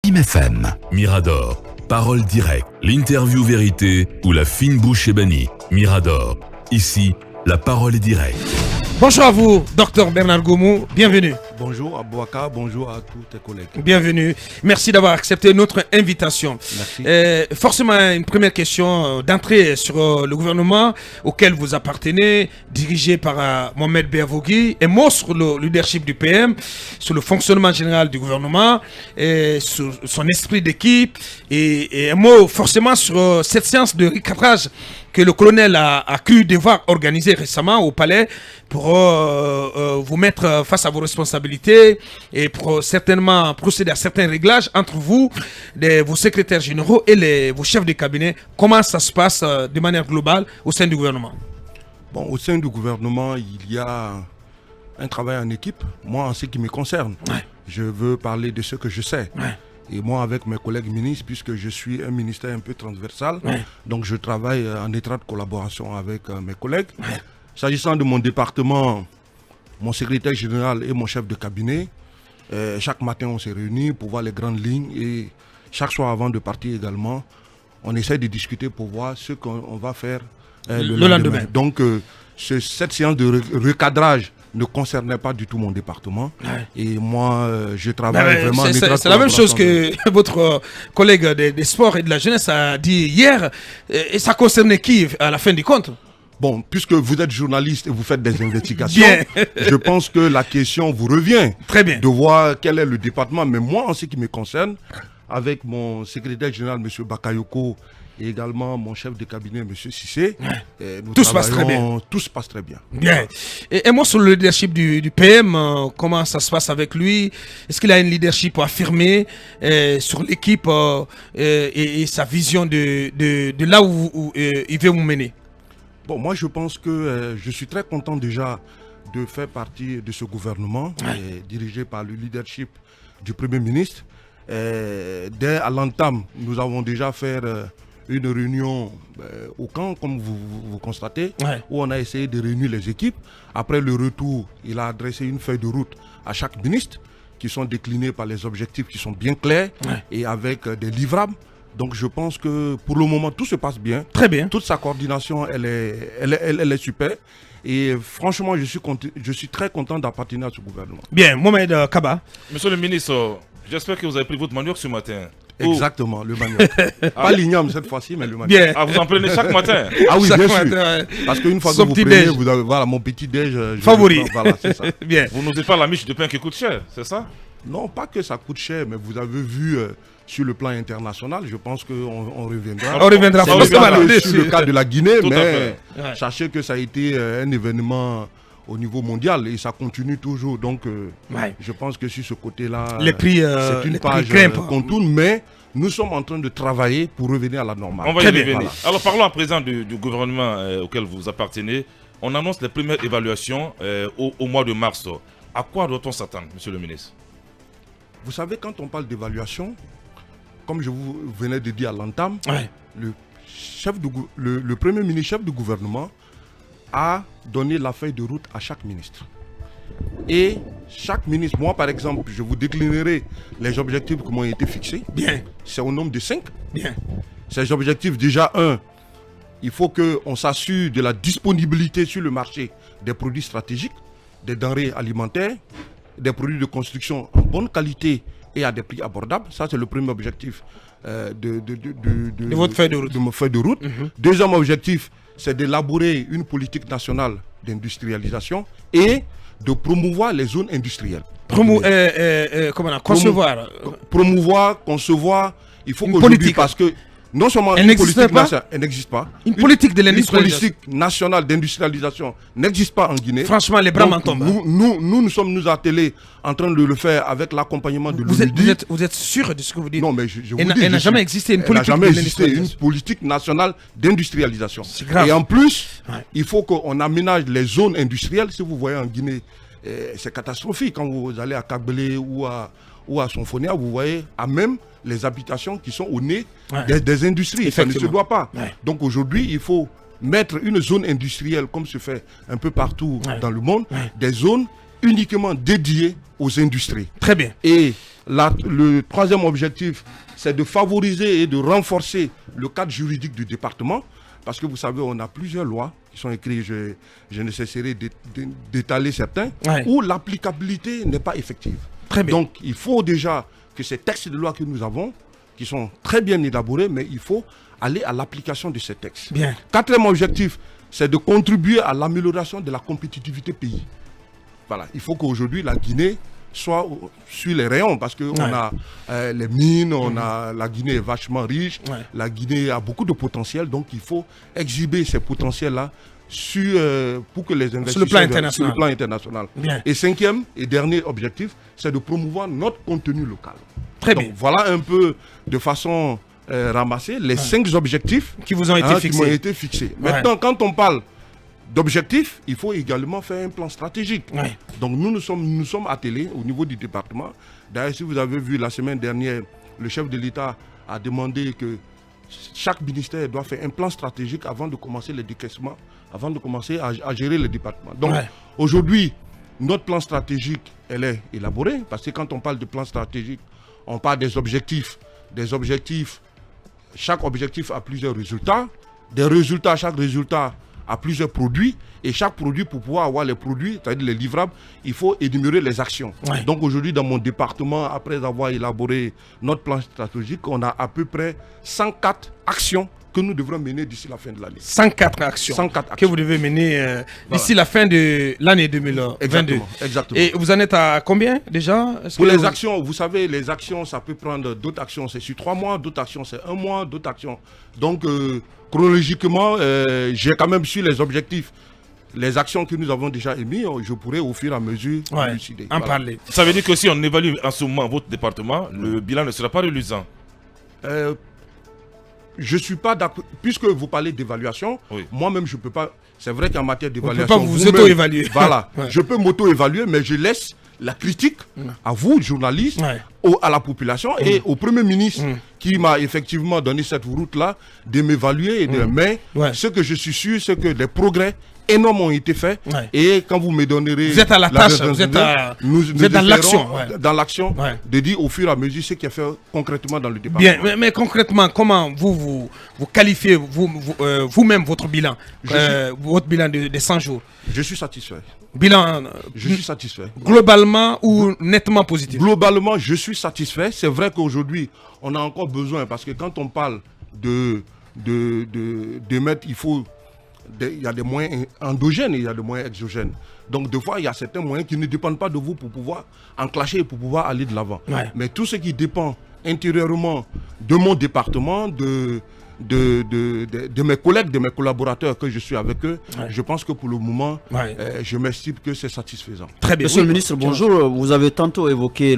IMFM. Mirador, parole directe, l'interview vérité ou la fine bouche ébanie. Mirador, ici, la parole est directe. Bonjour à vous, Dr Bernard Goumou, bienvenue. Bonjour à Bouaka, bonjour à tous tes collègues. Bienvenue, merci d'avoir accepté notre invitation. Merci. Forcément, une première question d'entrée sur le gouvernement auquel vous appartenez, dirigé par Mohamed Beavogui, un mot sur le leadership du PM, sur le fonctionnement général du gouvernement, sur son esprit d'équipe, et un mot forcément sur cette séance de recadrage que le colonel a cru devoir organiser récemment au palais pour vous mettre face à vos responsabilités et pour certainement procéder à certains réglages entre vous, vos secrétaires généraux et vos chefs de cabinet. Comment ça se passe de manière globale au sein du gouvernement? Bon, au sein du gouvernement, il y a un travail en équipe. Moi, en ce qui me concerne, je veux parler de ce que je sais. Et moi, avec mes collègues ministres, puisque je suis un ministère un peu transversal, donc je travaille en étroite collaboration avec mes collègues. S'agissant de mon département, mon secrétaire général et mon chef de cabinet, chaque matin on s'est réunis pour voir les grandes lignes et chaque soir avant de partir également, on essaie de discuter pour voir ce qu'on va faire le lendemain. Donc cette séance de recadrage ne concernait pas du tout mon département. Et moi, je travaille vraiment en étroite collaboration. C'est la même chose que votre collègue des sports et de la jeunesse a dit hier. Et ça concernait qui à la fin du compte? Bon, puisque vous êtes journaliste et vous faites des investigations, je pense que la question vous revient. Très bien. De voir quel est le département. Mais moi, en ce qui me concerne, avec mon secrétaire général, M. Bakayoko, et également mon chef de cabinet, M. Sissé, tout se passe très bien. Tout se passe très bien. Bien. Et moi, sur le leadership du PM, comment ça se passe avec lui? Est-ce qu'il a une leadership affirmée sur l'équipe et sa vision de là où il veut vous mener? Bon, moi, je pense que je suis très content déjà de faire partie de ce gouvernement dirigé par le leadership du Premier ministre. Dès à l'entame, nous avons déjà fait une réunion au camp, comme vous constatez, où on a essayé de réunir les équipes. Après le retour, il a adressé une feuille de route à chaque ministre qui sont déclinés par les objectifs qui sont bien clairs et avec des livrables. Donc je pense que pour le moment, tout se passe bien. Très bien. Toute sa coordination, elle est super. Et franchement, je suis très content d'appartenir à ce gouvernement. Bien, Mohamed Kaba. Monsieur le ministre, j'espère que vous avez pris votre manioc ce matin. Exactement, le manioc. Pas l'igname cette fois-ci, mais le manioc. Bien. Ah, vous en prenez chaque matin? Ah oui, Chaque bien matin, sûr. Parce qu'une fois que vous prenez, vous avez, voilà, mon petit déj. Favori. Voilà, c'est ça. Bien. Vous n'osez pas la miche de pain qui coûte cher, c'est ça? Non, pas que ça coûte cher, mais vous avez vu sur le plan international, je pense qu'on reviendra. On reviendra sur le cas de la Guinée, Tout à mais fait. sachez que ça a été un événement au niveau mondial et ça continue toujours. Donc, je pense que sur ce côté-là, les prix, c'est une page qu'on tourne, mais nous sommes en train de travailler pour revenir à la normale. On va y revenir. Voilà. Alors parlons à présent du gouvernement auquel vous appartenez. On annonce les premières évaluations au mois de mars. À quoi doit-on s'attendre, monsieur le ministre? Vous savez, quand on parle d'évaluation, comme je vous venais de dire à l'entame, le Premier ministre, chef du gouvernement, a donné la feuille de route à chaque ministre. Et chaque ministre, moi par exemple, je vous déclinerai les objectifs qui m'ont été fixés. Bien. C'est au nombre de 5. Bien. Ces objectifs, déjà, il faut qu'on s'assure de la disponibilité sur le marché des produits stratégiques, des denrées alimentaires, des produits de construction en bonne qualité et à des prix abordables. Ça, c'est le premier objectif de votre feuille de route. De ma feuille de route. Deuxième objectif, c'est d'élaborer une politique nationale d'industrialisation et de promouvoir les zones industrielles. Concevoir. Promouvoir, concevoir, il faut qu'aujourd'hui, politique. Parce que non seulement elle une politique nationale, elle n'existe pas. Une politique de l'industrialisation. Une politique nationale d'industrialisation n'existe pas en Guinée. Franchement, les bras m'en tombent. Nous sommes attelés en train de le faire avec l'accompagnement de l'ONU. Vous êtes sûr de ce que vous dites? Non, mais je vous dis. Elle n'a jamais existé une politique une politique nationale d'industrialisation. C'est grave. Et en plus, il faut qu'on aménage les zones industrielles. Si vous voyez en Guinée, c'est catastrophique. Quand vous allez à Kabylie ou à Sonfonia, vous voyez à même les habitations qui sont au nez des industries. Ça ne se doit pas. Donc aujourd'hui, il faut mettre une zone industrielle, comme se fait un peu partout dans le monde, des zones uniquement dédiées aux industries. Très bien. Et Le troisième objectif, c'est de favoriser et de renforcer le cadre juridique du département. Parce que vous savez, on a plusieurs lois qui sont écrites, je ne cesserai d'étaler certains, où l'applicabilité n'est pas effective. Très bien. Donc, il faut déjà que ces textes de loi que nous avons, qui sont très bien élaborés, mais il faut aller à l'application de ces textes. Bien. Quatrième objectif, c'est de contribuer à l'amélioration de la compétitivité pays. Voilà, il faut qu'aujourd'hui, la Guinée soit sur les rayons, parce qu'on a les mines, la Guinée est vachement riche, la Guinée a beaucoup de potentiel, donc il faut exhiber ces potentiels-là pour que les investisseurs sur le plan international. Bien. Et cinquième et dernier objectif, c'est de promouvoir notre contenu local. Très donc, bien. voilà un peu de façon ramassée les 5 objectifs qui vous ont été fixés. Maintenant, quand on parle d'objectifs, il faut également faire un plan stratégique. Donc nous sommes attelés au niveau du département. D'ailleurs, si vous avez vu la semaine dernière, le chef de l'État a demandé que chaque ministère doit faire un plan stratégique avant de commencer les décaissements, avant de commencer à gérer le département. Donc aujourd'hui, notre plan stratégique, elle est élaborée, parce que quand on parle de plan stratégique, on parle des objectifs. Des objectifs, chaque objectif a plusieurs résultats. Des résultats, chaque résultat à plusieurs produits, et chaque produit, pour pouvoir avoir les produits, c'est-à-dire les livrables, il faut énumérer les actions. Donc aujourd'hui, dans mon département, après avoir élaboré notre plan stratégique, on a à peu près 104 actions que nous devrons mener d'ici la fin de l'année. 104 actions, que vous devez mener d'ici la fin de l'année 2022. Exactement. Et vous en êtes à combien déjà? Pour les actions, vous savez, les actions, ça peut prendre d'autres actions, c'est sur 3 mois, d'autres actions, c'est 1 mois, d'autres actions. Donc, chronologiquement, j'ai quand même su les objectifs. Les actions que nous avons déjà émises, je pourrais au fur et à mesure décider. En parler. Ça veut dire que si on évalue en ce moment votre département, le bilan ne sera pas reluisant. Je ne suis pas d'accord. Puisque vous parlez d'évaluation, moi-même, je ne peux pas. C'est vrai qu'en matière d'évaluation. Vous ne pouvez pas vous auto-évaluer. Voilà. Je peux m'auto-évaluer, mais je laisse la critique à vous, journalistes, à la population et au Premier ministre qui m'a effectivement donné cette route-là de m'évaluer. Mais ce que je suis sûr, c'est que les progrès énormes ont été faits. Et quand vous me donnerez... Vous êtes à la tâche, vous êtes dans l'action. Dans l'action, de dire au fur et à mesure ce qui est fait concrètement dans le département. Bien, mais concrètement, comment vous qualifiez vous-même votre bilan, votre bilan de 100 jours? Je suis satisfait. Bilan je suis satisfait. Globalement ou nettement positif? Globalement, je suis satisfait. C'est vrai qu'aujourd'hui, on a encore besoin, parce que quand on parle de mettre, il y a des moyens endogènes et il y a des moyens exogènes. Donc, des fois, il y a certains moyens qui ne dépendent pas de vous pour pouvoir enclencher et pour pouvoir aller de l'avant. Mais tout ce qui dépend intérieurement de mon département, de mes collègues, de mes collaborateurs que je suis avec eux, je pense que pour le moment, je m'estime que c'est satisfaisant. Très bien. Monsieur le ministre, bonjour. Vous avez tantôt évoqué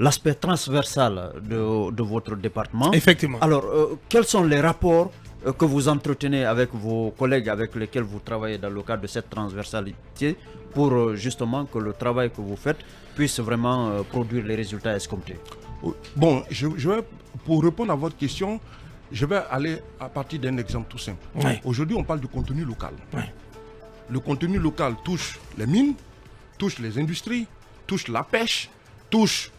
l'aspect transversal de votre département. Effectivement. Alors, quels sont les rapports que vous entretenez avec vos collègues avec lesquels vous travaillez dans le cadre de cette transversalité pour justement que le travail que vous faites puisse vraiment produire les résultats escomptés? Bon, je vais, pour répondre à votre question, je vais aller à partir d'un exemple tout simple. Aujourd'hui, on parle de contenu local. Le contenu local touche les mines, touche les industries, touche la pêche, touche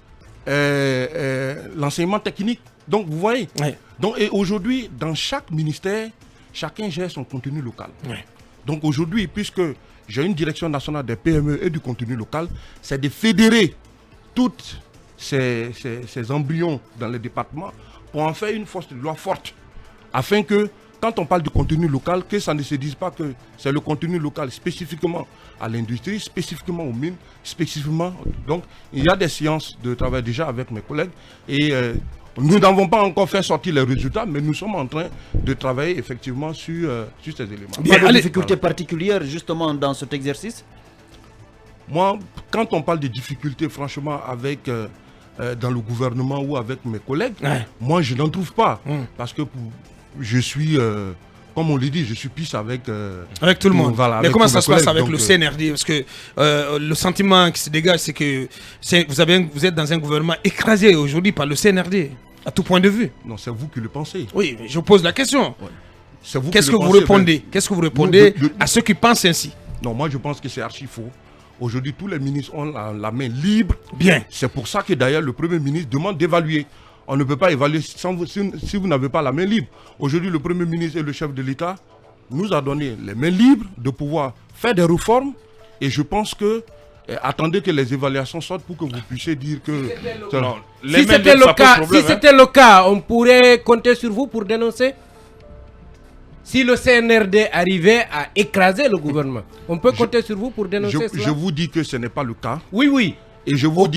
l'enseignement technique. Donc, vous voyez. Donc, et aujourd'hui, dans chaque ministère, chacun gère son contenu local. Donc, aujourd'hui, puisque j'ai une direction nationale des PME et du contenu local, c'est de fédérer toutes ces embryons dans le département pour en faire une force de loi forte, afin que, quand on parle du contenu local, que ça ne se dise pas que c'est le contenu local spécifiquement à l'industrie, spécifiquement aux mines, spécifiquement... Donc, il y a des séances de travail déjà avec mes collègues et nous n'avons pas encore fait sortir les résultats, mais nous sommes en train de travailler effectivement sur ces éléments. Il y a des difficultés particulières justement dans cet exercice? Moi, quand on parle de difficultés, franchement, avec... dans le gouvernement ou avec mes collègues, moi je n'en trouve pas. Parce que je suis, comme on l'a dit, je suis pisse avec tout le monde. Voilà, mais comment ça se passe avec donc, le CNRD? Parce que le sentiment qui se dégage, c'est que vous êtes dans un gouvernement écrasé aujourd'hui par le CNRD, à tout point de vue. Non, c'est vous qui le pensez. Oui, mais je pose la question. Qu'est-ce que vous répondez à ceux qui pensent ainsi? Non, moi je pense que c'est archi faux. Aujourd'hui, tous les ministres ont la main libre. Bien. C'est pour ça que d'ailleurs le Premier ministre demande d'évaluer. On ne peut pas évaluer si vous n'avez pas la main libre. Aujourd'hui, le Premier ministre et le chef de l'État nous a donné les mains libres de pouvoir faire des réformes. Et je pense que attendez que les évaluations sortent pour que vous puissiez dire que... Si c'était le cas, on pourrait compter sur vous pour dénoncer. Si le CNRD arrivait à écraser le gouvernement, on peut compter sur vous pour dénoncer cela. Je vous dis que ce n'est pas le cas. Oui. Et je vous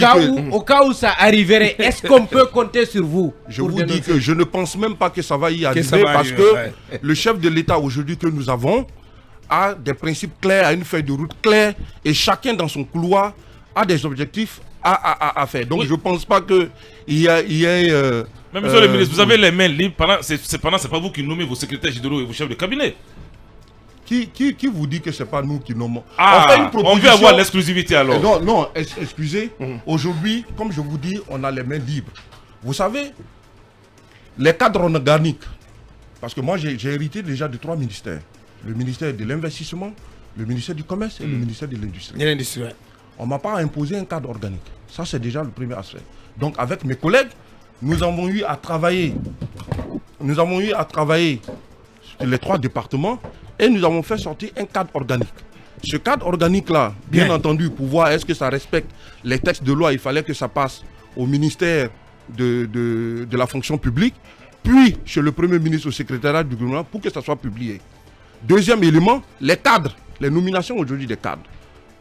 Au cas où ça arriverait, est-ce qu'on peut compter sur vous? Je vous dis que je ne pense même pas que ça va y arriver parce que le chef de l'État aujourd'hui que nous avons a des principes clairs, a une feuille de route claire et chacun dans son couloir a des objectifs à faire. Donc je ne pense pas qu'il y ait... Mais monsieur le ministre, vous avez les mains libres, c'est pas vous qui nommez vos secrétaires généraux et vos chefs de cabinet. Qui vous dit que ce n'est pas nous qui nommons? On veut avoir l'exclusivité alors. Non, excusez. Aujourd'hui, comme je vous dis, on a les mains libres. Vous savez, les cadres organiques, parce que moi j'ai hérité déjà de 3 ministères. Le ministère de l'investissement, le ministère du commerce et le ministère de l'industrie. On ne m'a pas imposé un cadre organique. Ça, c'est déjà le premier aspect. Donc, avec mes collègues, nous avons eu à travailler sur les 3 départements et nous avons fait sortir un cadre organique. Ce cadre organique-là, bien entendu, pour voir est-ce que ça respecte les textes de loi, il fallait que ça passe au ministère de la fonction publique, puis chez le Premier ministre au secrétariat du gouvernement pour que ça soit publié. Deuxième élément, les cadres, les nominations aujourd'hui des cadres.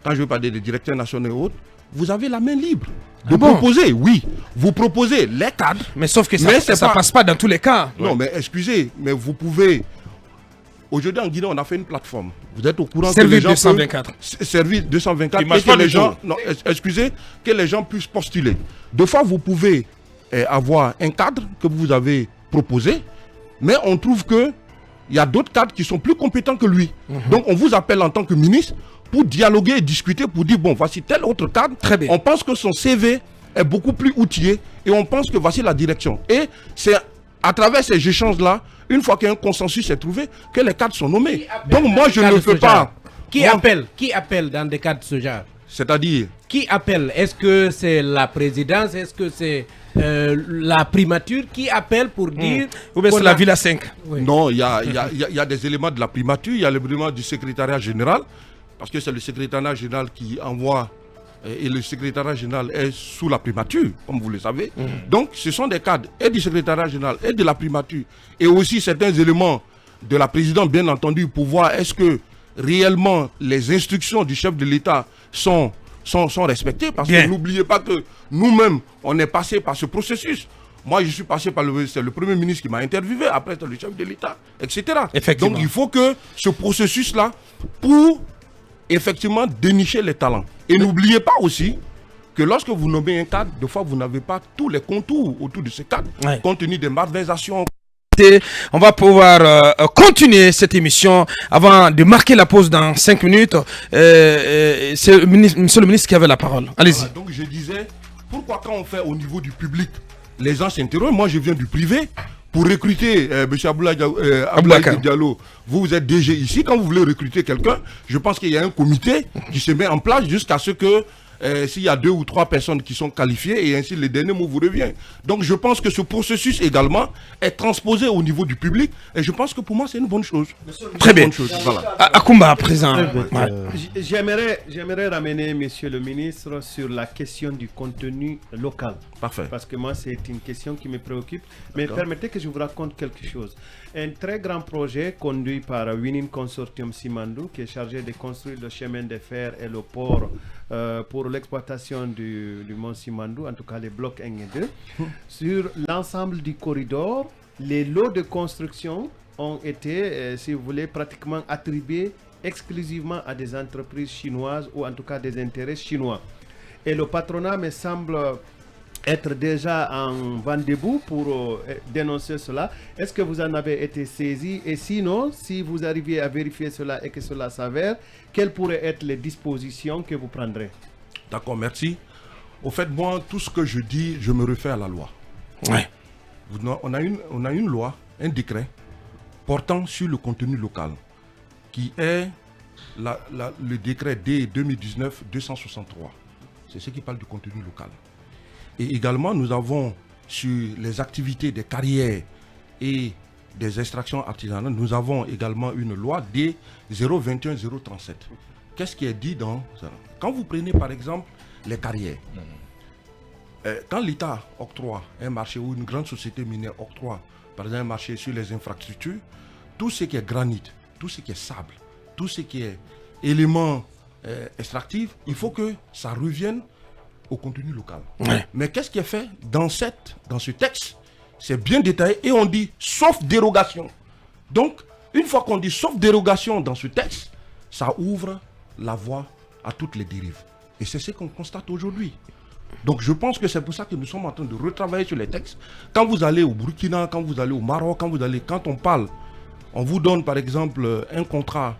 Quand je veux parler des directeurs nationaux et autres, vous avez la main libre de proposer, oui. Vous proposez les cadres. Mais sauf que ça passe pas dans tous les cas. Non, mais excusez, mais vous pouvez... Aujourd'hui en Guinée, on a fait une plateforme. Vous êtes au courant Service que les gens 224. Service 224 et que les gens, excusez, que les gens puissent postuler. Deux fois, vous pouvez avoir un cadre que vous avez proposé, mais on trouve que il y a d'autres cadres qui sont plus compétents que lui. Donc on vous appelle en tant que ministre pour dialoguer et discuter, pour dire, bon, voici tel autre cadre. Très bien. On pense que son CV est beaucoup plus outillé et on pense que voici la direction. Et c'est à travers ces échanges-là, une fois qu'un consensus est trouvé, que les cadres sont nommés. Donc moi, je ne peux pas... Qui appelle dans des cas de ce genre? C'est-à-dire... Qui appelle? Est-ce que c'est la présidence? Est-ce que c'est la primature qui appelle pour dire... Ou bien c'est la Villa 5? Oui. Non, il y a des éléments de la primature, il y a l'élément du secrétariat général, parce que c'est le secrétariat général qui envoie, et le secrétariat général est sous la primature, comme vous le savez. Donc, ce sont des cadres et du secrétariat général et de la primature, et aussi certains éléments de la présidente, bien entendu, pour voir est-ce que réellement les instructions du chef de l'État sont respectées, parce que n'oubliez pas que nous-mêmes, on est passé par ce processus. Moi, je suis passé par c'est le Premier ministre qui m'a interviewé, après c'est le chef de l'État, etc. Donc, il faut que ce processus-là, pour effectivement dénicher les talents. Et n'oubliez pas aussi que lorsque vous nommez un cadre, des fois, vous n'avez pas tous les contours autour de ce cadre, compte tenu des malversations. On va pouvoir continuer cette émission avant de marquer la pause dans 5 minutes. C'est monsieur le ministre qui avait la parole. Allez-y. Voilà, donc je disais, pourquoi quand on fait au niveau du public, les gens s'interrogent. Moi je viens du privé. Pour recruter M. Abdoulaye Diallo, vous êtes DG ici. Quand vous voulez recruter quelqu'un, je pense qu'il y a un comité qui se met en place jusqu'à ce que s'il y a 2 ou 3 personnes qui sont qualifiées et ainsi le dernier mot vous revient. Donc je pense que ce processus également est transposé au niveau du public et je pense que pour moi c'est une bonne chose. Très bien. Voilà. Akoumba à présent. J'aimerais ramener monsieur le ministre sur la question du contenu local. Parfait. Parce que moi c'est une question qui me préoccupe. Mais permettez que je vous raconte quelque chose. Un très grand projet conduit par Winning Consortium Simandou qui est chargé de construire le chemin de fer et le port pour l'exploitation du mont Simandou, en tout cas les blocs 1 et 2. Sur l'ensemble du corridor, les lots de construction ont été, si vous voulez, pratiquement attribués exclusivement à des entreprises chinoises ou en tout cas des intérêts chinois. Et le patronat me semble être déjà en vent debout pour dénoncer cela. Est-ce que vous en avez été saisi? Et sinon, si vous arrivez à vérifier cela et que cela s'avère, quelles pourraient être les dispositions que vous prendrez? D'accord, merci. Au fait, moi, tout ce que je dis, je me réfère à la loi. Ouais. On a une loi, un décret portant sur le contenu local qui est le décret D 2019-263. C'est ce qui parle du contenu local. Et également, nous avons sur les activités des carrières et des extractions artisanales, nous avons également une loi D 021-037. Qu'est-ce qui est dit dans ça? Quand vous prenez par exemple les carrières, quand l'État octroie un marché ou une grande société minière octroie par exemple un marché sur les infrastructures, tout ce qui est granit, tout ce qui est sable, tout ce qui est éléments extractifs, il faut que ça revienne au contenu local. Ouais. Mais qu'est-ce qui est fait dans ce texte? C'est bien détaillé et on dit sauf dérogation. Donc, une fois qu'on dit sauf dérogation dans ce texte, ça ouvre la voie à toutes les dérives. Et c'est ce qu'on constate aujourd'hui. Donc je pense que c'est pour ça que nous sommes en train de retravailler sur les textes. Quand vous allez au Burkina, quand vous allez au Maroc, quand on parle, on vous donne par exemple un contrat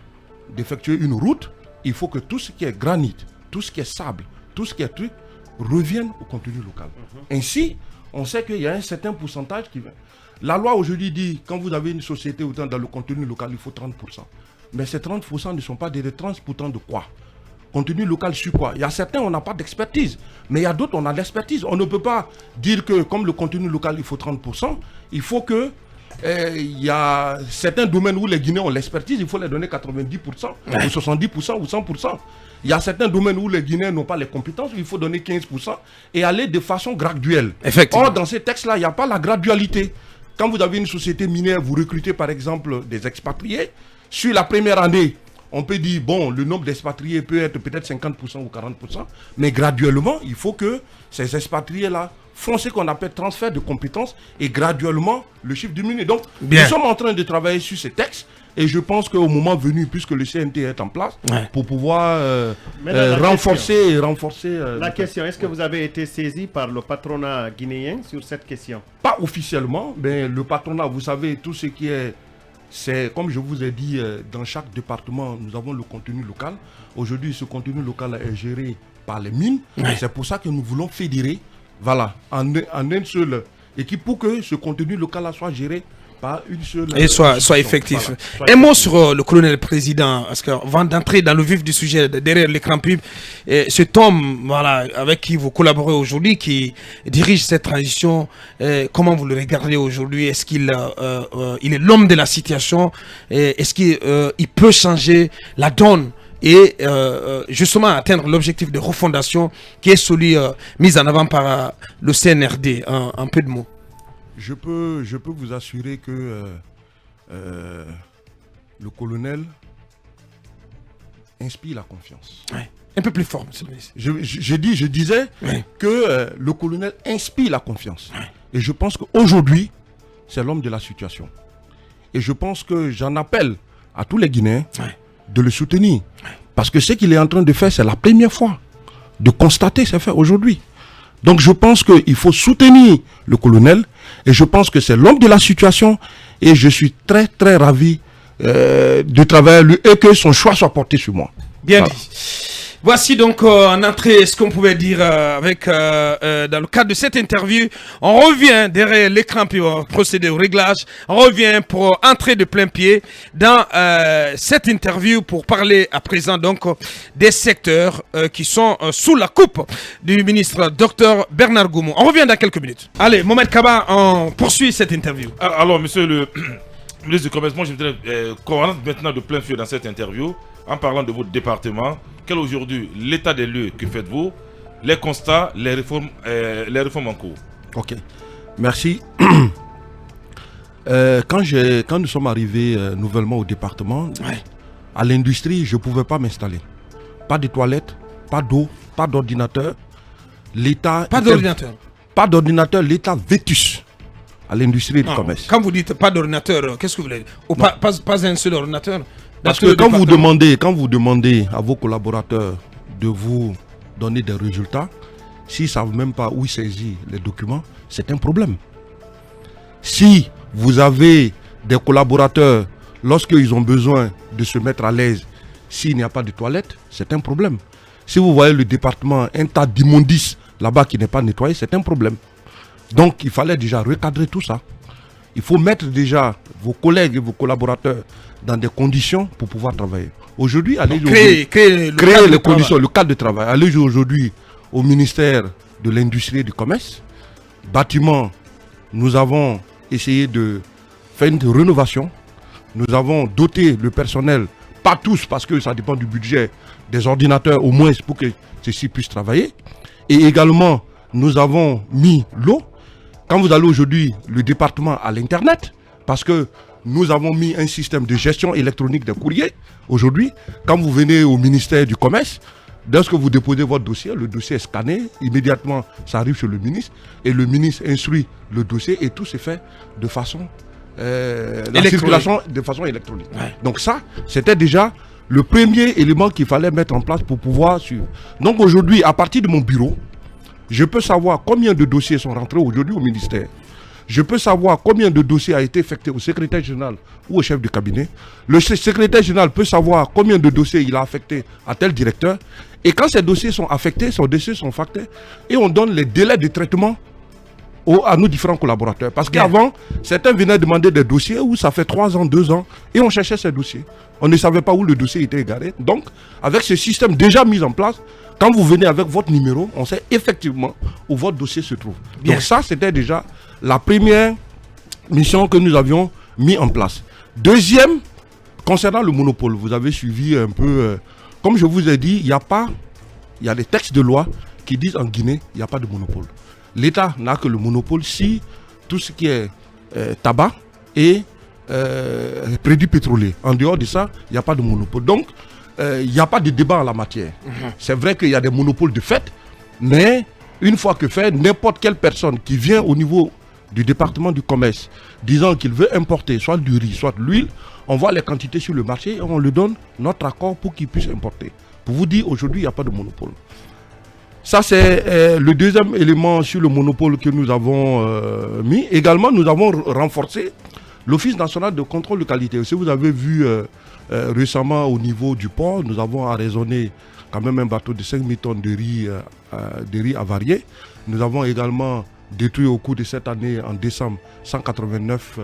d'effectuer une route, il faut que tout ce qui est granit, tout ce qui est sable, tout ce qui est truc, revienne au contenu local. Ainsi, on sait qu'il y a un certain pourcentage qui vient. La loi aujourd'hui dit, quand vous avez une société autant dans le contenu local, il faut 30%. Mais ces 30% ne sont pas des 30% de quoi? Contenu local sur quoi? Il y a certains, on n'a pas d'expertise. Mais il y a d'autres, on a l'expertise. On ne peut pas dire que comme le contenu local, il faut 30%. Il faut que il y a certains domaines où les Guinéens ont l'expertise, il faut les donner 90%, ou 70%, ou 100%. Il y a certains domaines où les Guinéens n'ont pas les compétences, il faut donner 15% et aller de façon graduelle. Or, dans ces textes-là, il n'y a pas la gradualité. Quand vous avez une société minière, vous recrutez par exemple des expatriés. Sur la première année, on peut dire, bon, le nombre d'expatriés peut être peut-être 50% ou 40%, mais graduellement, il faut que ces expatriés-là font ce qu'on appelle transfert de compétences et graduellement, le chiffre diminue. Donc, nous sommes en train de travailler sur ces textes et je pense qu'au moment venu, puisque le CNT est en place, pour pouvoir renforcer... la question, est-ce que vous avez été saisi par le patronat guinéen sur cette question? Pas officiellement, mais le patronat, vous savez, tout ce qui est... C'est comme je vous ai dit, dans chaque département, nous avons le contenu local. Aujourd'hui, ce contenu local est géré par les mines. C'est pour ça que nous voulons fédérer, voilà, en une seule équipe pour que ce contenu local soit géré par une seule... Et soit effectif. Voilà, un mot sur le colonel président, parce qu'avant d'entrer dans le vif du sujet, derrière l'écran pub, cet homme voilà, avec qui vous collaborez aujourd'hui, qui dirige cette transition, comment vous le regardez aujourd'hui? Est-ce qu'il il est l'homme de la situation? Est-ce qu'il peut changer la donne et justement atteindre l'objectif de refondation qui est celui mis en avant par le CNRD? Un peu de mots. Je peux vous assurer que le colonel inspire la confiance. Ouais. Un peu plus fort, monsieur le ministre. Je disais que le colonel inspire la confiance. Et je pense qu'aujourd'hui, c'est l'homme de la situation. Et je pense que j'en appelle à tous les Guinéens de le soutenir. Parce que ce qu'il est en train de faire, c'est la première fois de constater ces faits aujourd'hui. Donc je pense qu'il faut soutenir le colonel et je pense que c'est l'homme de la situation et je suis très très ravi de travailler avec lui et que son choix soit porté sur moi. Bien dit. Voici donc en entrée ce qu'on pouvait dire dans le cadre de cette interview. On revient derrière l'écran pour procéder au réglage. On revient pour entrer de plein pied dans cette interview pour parler à présent donc des secteurs qui sont sous la coupe du ministre Dr Bernard Goumou. On revient dans quelques minutes. Allez, Mohamed Kaba, on poursuit cette interview. Alors, monsieur le ministre du Commerce, moi je voudrais qu'on rentre maintenant de plein feu dans cette interview en parlant de votre département. Quel est aujourd'hui l'état des lieux? Que faites-vous? Les constats, les réformes en cours. Ok, merci. Quand nous sommes arrivés nouvellement au département, à l'industrie, je ne pouvais pas m'installer. Pas de toilettes, pas d'eau, pas d'ordinateur. L'État... Pas d'ordinateur? Pas d'ordinateur, l'État vétus à l'industrie du commerce. Quand vous dites pas d'ordinateur, qu'est-ce que vous voulez dire? Pas un seul ordinateur? Parce que quand vous demandez à vos collaborateurs de vous donner des résultats, s'ils ne savent même pas où ils saisissent les documents, c'est un problème. Si vous avez des collaborateurs, lorsqu'ils ont besoin de se mettre à l'aise, s'il n'y a pas de toilette, c'est un problème. Si vous voyez le département, un tas d'immondices là-bas qui n'est pas nettoyé, c'est un problème. Donc il fallait déjà recadrer tout ça. Il faut mettre déjà vos collègues et vos collaborateurs dans des conditions pour pouvoir travailler. Aujourd'hui, allez créer les conditions, le cadre de travail. Allez aujourd'hui au ministère de l'Industrie et du Commerce. Bâtiment, nous avons essayé de faire une rénovation. Nous avons doté le personnel, pas tous parce que ça dépend du budget, des ordinateurs au moins pour que ceux-ci puissent travailler. Et également, nous avons mis l'eau. Quand vous allez aujourd'hui, le département à l'Internet, parce que nous avons mis un système de gestion électronique des courriers. Aujourd'hui, quand vous venez au ministère du Commerce, lorsque vous déposez votre dossier, le dossier est scanné, immédiatement ça arrive chez le ministre, et le ministre instruit le dossier et tout se fait de façon, la circulation de façon électronique. Ouais. Donc ça, c'était déjà le premier élément qu'il fallait mettre en place pour pouvoir suivre. Donc aujourd'hui, à partir de mon bureau, je peux savoir combien de dossiers sont rentrés aujourd'hui au ministère. Je peux savoir combien de dossiers a été affecté au secrétaire général ou au chef de cabinet. Le secrétaire général peut savoir combien de dossiers il a affecté à tel directeur. Et quand ces dossiers sont affectés, ces dossiers sont factés, et on donne les délais de traitement à nos différents collaborateurs. Parce qu'avant, certains venaient demander des dossiers où ça fait 3 ans, 2 ans, et on cherchait ces dossiers. On ne savait pas où le dossier était égaré. Donc, avec ce système déjà mis en place, quand vous venez avec votre numéro, on sait effectivement où votre dossier se trouve. Donc ça, c'était déjà la première mission que nous avions mis en place. Deuxième, concernant le monopole, vous avez suivi un peu, comme je vous ai dit, il y a des textes de loi qui disent en Guinée, il n'y a pas de monopole. L'État n'a que le monopole si tout ce qui est tabac et produits pétroliers. En dehors de ça, il n'y a pas de monopole. Donc, il n'y a pas de débat en la matière. C'est vrai qu'il y a des monopoles de fait, mais une fois que fait, n'importe quelle personne qui vient au niveau du département du commerce disant qu'il veut importer soit du riz, soit de l'huile, on voit les quantités sur le marché et on lui donne notre accord pour qu'il puisse importer. Pour vous dire, aujourd'hui, il n'y a pas de monopole. Ça, c'est le deuxième élément sur le monopole que nous avons mis. Également, nous avons renforcé l'Office national de contrôle de qualité. Si vous avez vu récemment au niveau du port, nous avons arraisonné quand même un bateau de 5000 tonnes de riz avarié. Nous avons également détruit au cours de cette année, en décembre, 189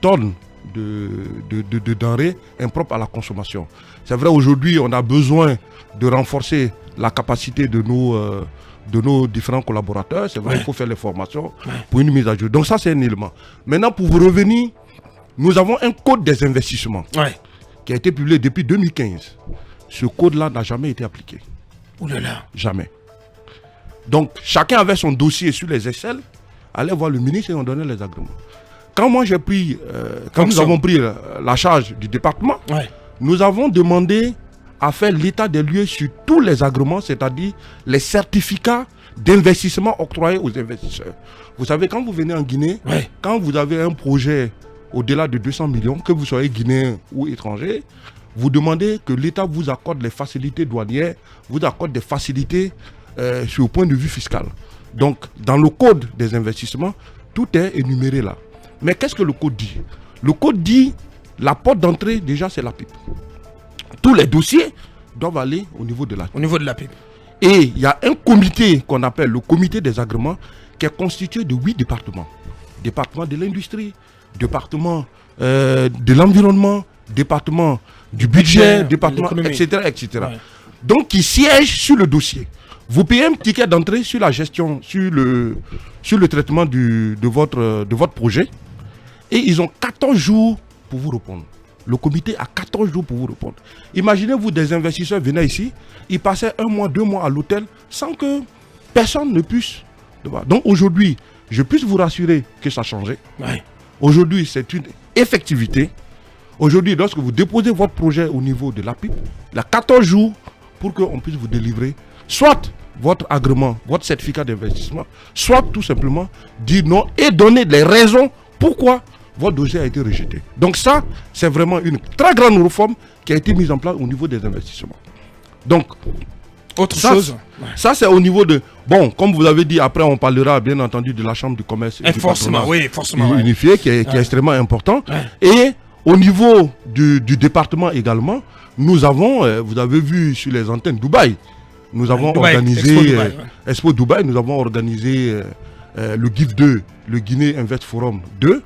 tonnes de denrées impropres à la consommation. C'est vrai, aujourd'hui, on a besoin de renforcer la capacité de nos différents collaborateurs. C'est vrai, il faut faire les formations pour une mise à jour. Donc ça, c'est un élément. Maintenant, pour vous revenir, nous avons un code des investissements qui a été publié depuis 2015. Ce code-là n'a jamais été appliqué. Ouh là là. Jamais. Donc, chacun avait son dossier sur les Excel, allait voir le ministre et on donnait les agréments. Quand moi j'ai pris, nous avons pris la charge du département, nous avons demandé à faire l'état des lieux sur tous les agréments, c'est-à-dire les certificats d'investissement octroyés aux investisseurs. Vous savez, quand vous venez en Guinée, quand vous avez un projet au-delà de 200 millions, que vous soyez guinéen ou étranger, vous demandez que l'État vous accorde les facilités douanières, vous accorde des facilités sur le point de vue fiscal. Donc, dans le code des investissements, tout est énuméré là. Mais qu'est-ce que le code dit? Le code dit, la porte d'entrée, déjà, c'est la PIP. Tous les dossiers doivent aller au niveau de la PIP. Au niveau de la PIP. Et il y a un comité qu'on appelle le comité des agréments qui est constitué de 8 départements. Département de l'industrie, département de l'environnement, département du budget, département, etc. etc. Ouais. Donc, qui siègent sur le dossier. Vous payez un ticket d'entrée sur la gestion, sur le traitement de votre projet. Et ils ont 14 jours pour vous répondre. Le comité a 14 jours pour vous répondre. Imaginez-vous, des investisseurs venaient ici, ils passaient 1 mois, 2 mois à l'hôtel sans que personne ne puisse. Donc aujourd'hui, je puisse vous rassurer que ça a changé. Ouais. Aujourd'hui, c'est une effectivité. Aujourd'hui, lorsque vous déposez votre projet au niveau de l'APIP, il y a 14 jours pour qu'on puisse vous délivrer soit votre agrément, votre certificat d'investissement, soit tout simplement dire non et donner les raisons pourquoi votre dossier a été rejeté. Donc ça, c'est vraiment une très grande réforme qui a été mise en place au niveau des investissements. Donc, autre chose. Ça, c'est au niveau de... Bon, comme vous avez dit, après, on parlera bien entendu de la Chambre du commerce et forcément, oui, forcément. Unifié, qui est extrêmement important. Et au niveau du département également, nous avons, vous avez vu sur les antennes Dubaï, nous avons organisé Expo Dubaï, nous avons organisé le GIF 2, le Guinée Invest Forum 2,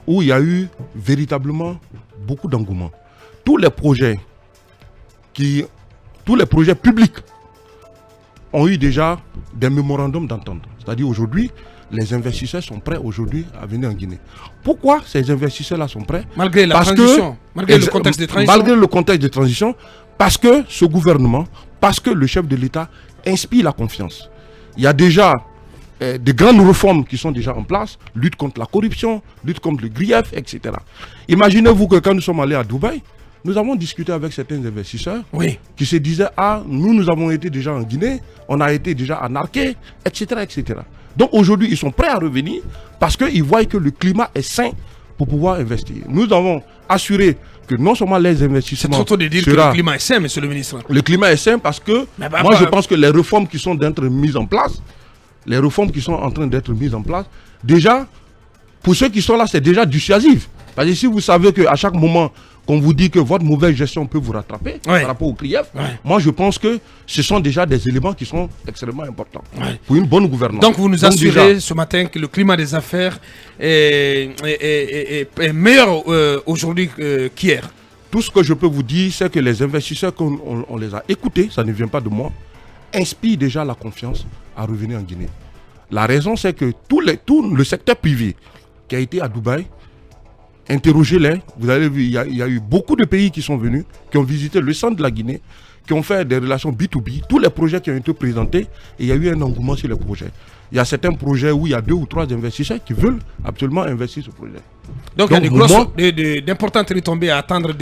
où il y a eu véritablement beaucoup d'engouement. Tous les projets publics ont eu déjà des mémorandums d'entente. C'est-à-dire aujourd'hui, les investisseurs sont prêts aujourd'hui à venir en Guinée. Pourquoi ces investisseurs-là sont prêts? Malgré la transition, malgré le contexte de transition. Malgré le contexte de transition, parce que ce gouvernement, parce que le chef de l'État inspire la confiance. Il y a déjà des grandes réformes qui sont déjà en place, lutte contre la corruption, lutte contre le grief, etc. Imaginez-vous que quand nous sommes allés à Dubaï, nous avons discuté avec certains investisseurs qui se disaient « Ah, nous avons été déjà en Guinée, on a été déjà à Narqué, etc. etc. » Donc aujourd'hui, ils sont prêts à revenir parce qu'ils voient que le climat est sain pour pouvoir investir. Nous avons assuré que non seulement les investissements... C'est trop de dire que le climat est sain, monsieur le ministre. Le climat est sain parce que je pense que les réformes qui sont d'être mises en place, déjà, pour ceux qui sont là, c'est déjà dissuasif. Parce que si vous savez qu'à chaque moment qu'on vous dit que votre mauvaise gestion peut vous rattraper par rapport au CRIEF, moi je pense que ce sont déjà des éléments qui sont extrêmement importants pour une bonne gouvernance. Donc vous nous assurez ce matin que le climat des affaires est meilleur aujourd'hui qu'hier. Tout ce que je peux vous dire, c'est que les investisseurs, on les a écoutés, ça ne vient pas de moi, inspirent déjà la confiance à revenir en Guinée. La raison, c'est que tout le secteur privé qui a été à Dubaï, interrogez-les, vous avez vu, il y a eu beaucoup de pays qui sont venus, qui ont visité le centre de la Guinée, qui ont fait des relations B2B, tous les projets qui ont été présentés, et il y a eu un engouement sur les projets. Il y a certains projets où il y a 2 ou 3 investisseurs qui veulent absolument investir ce projet. Donc il y a d'importantes retombées à attendre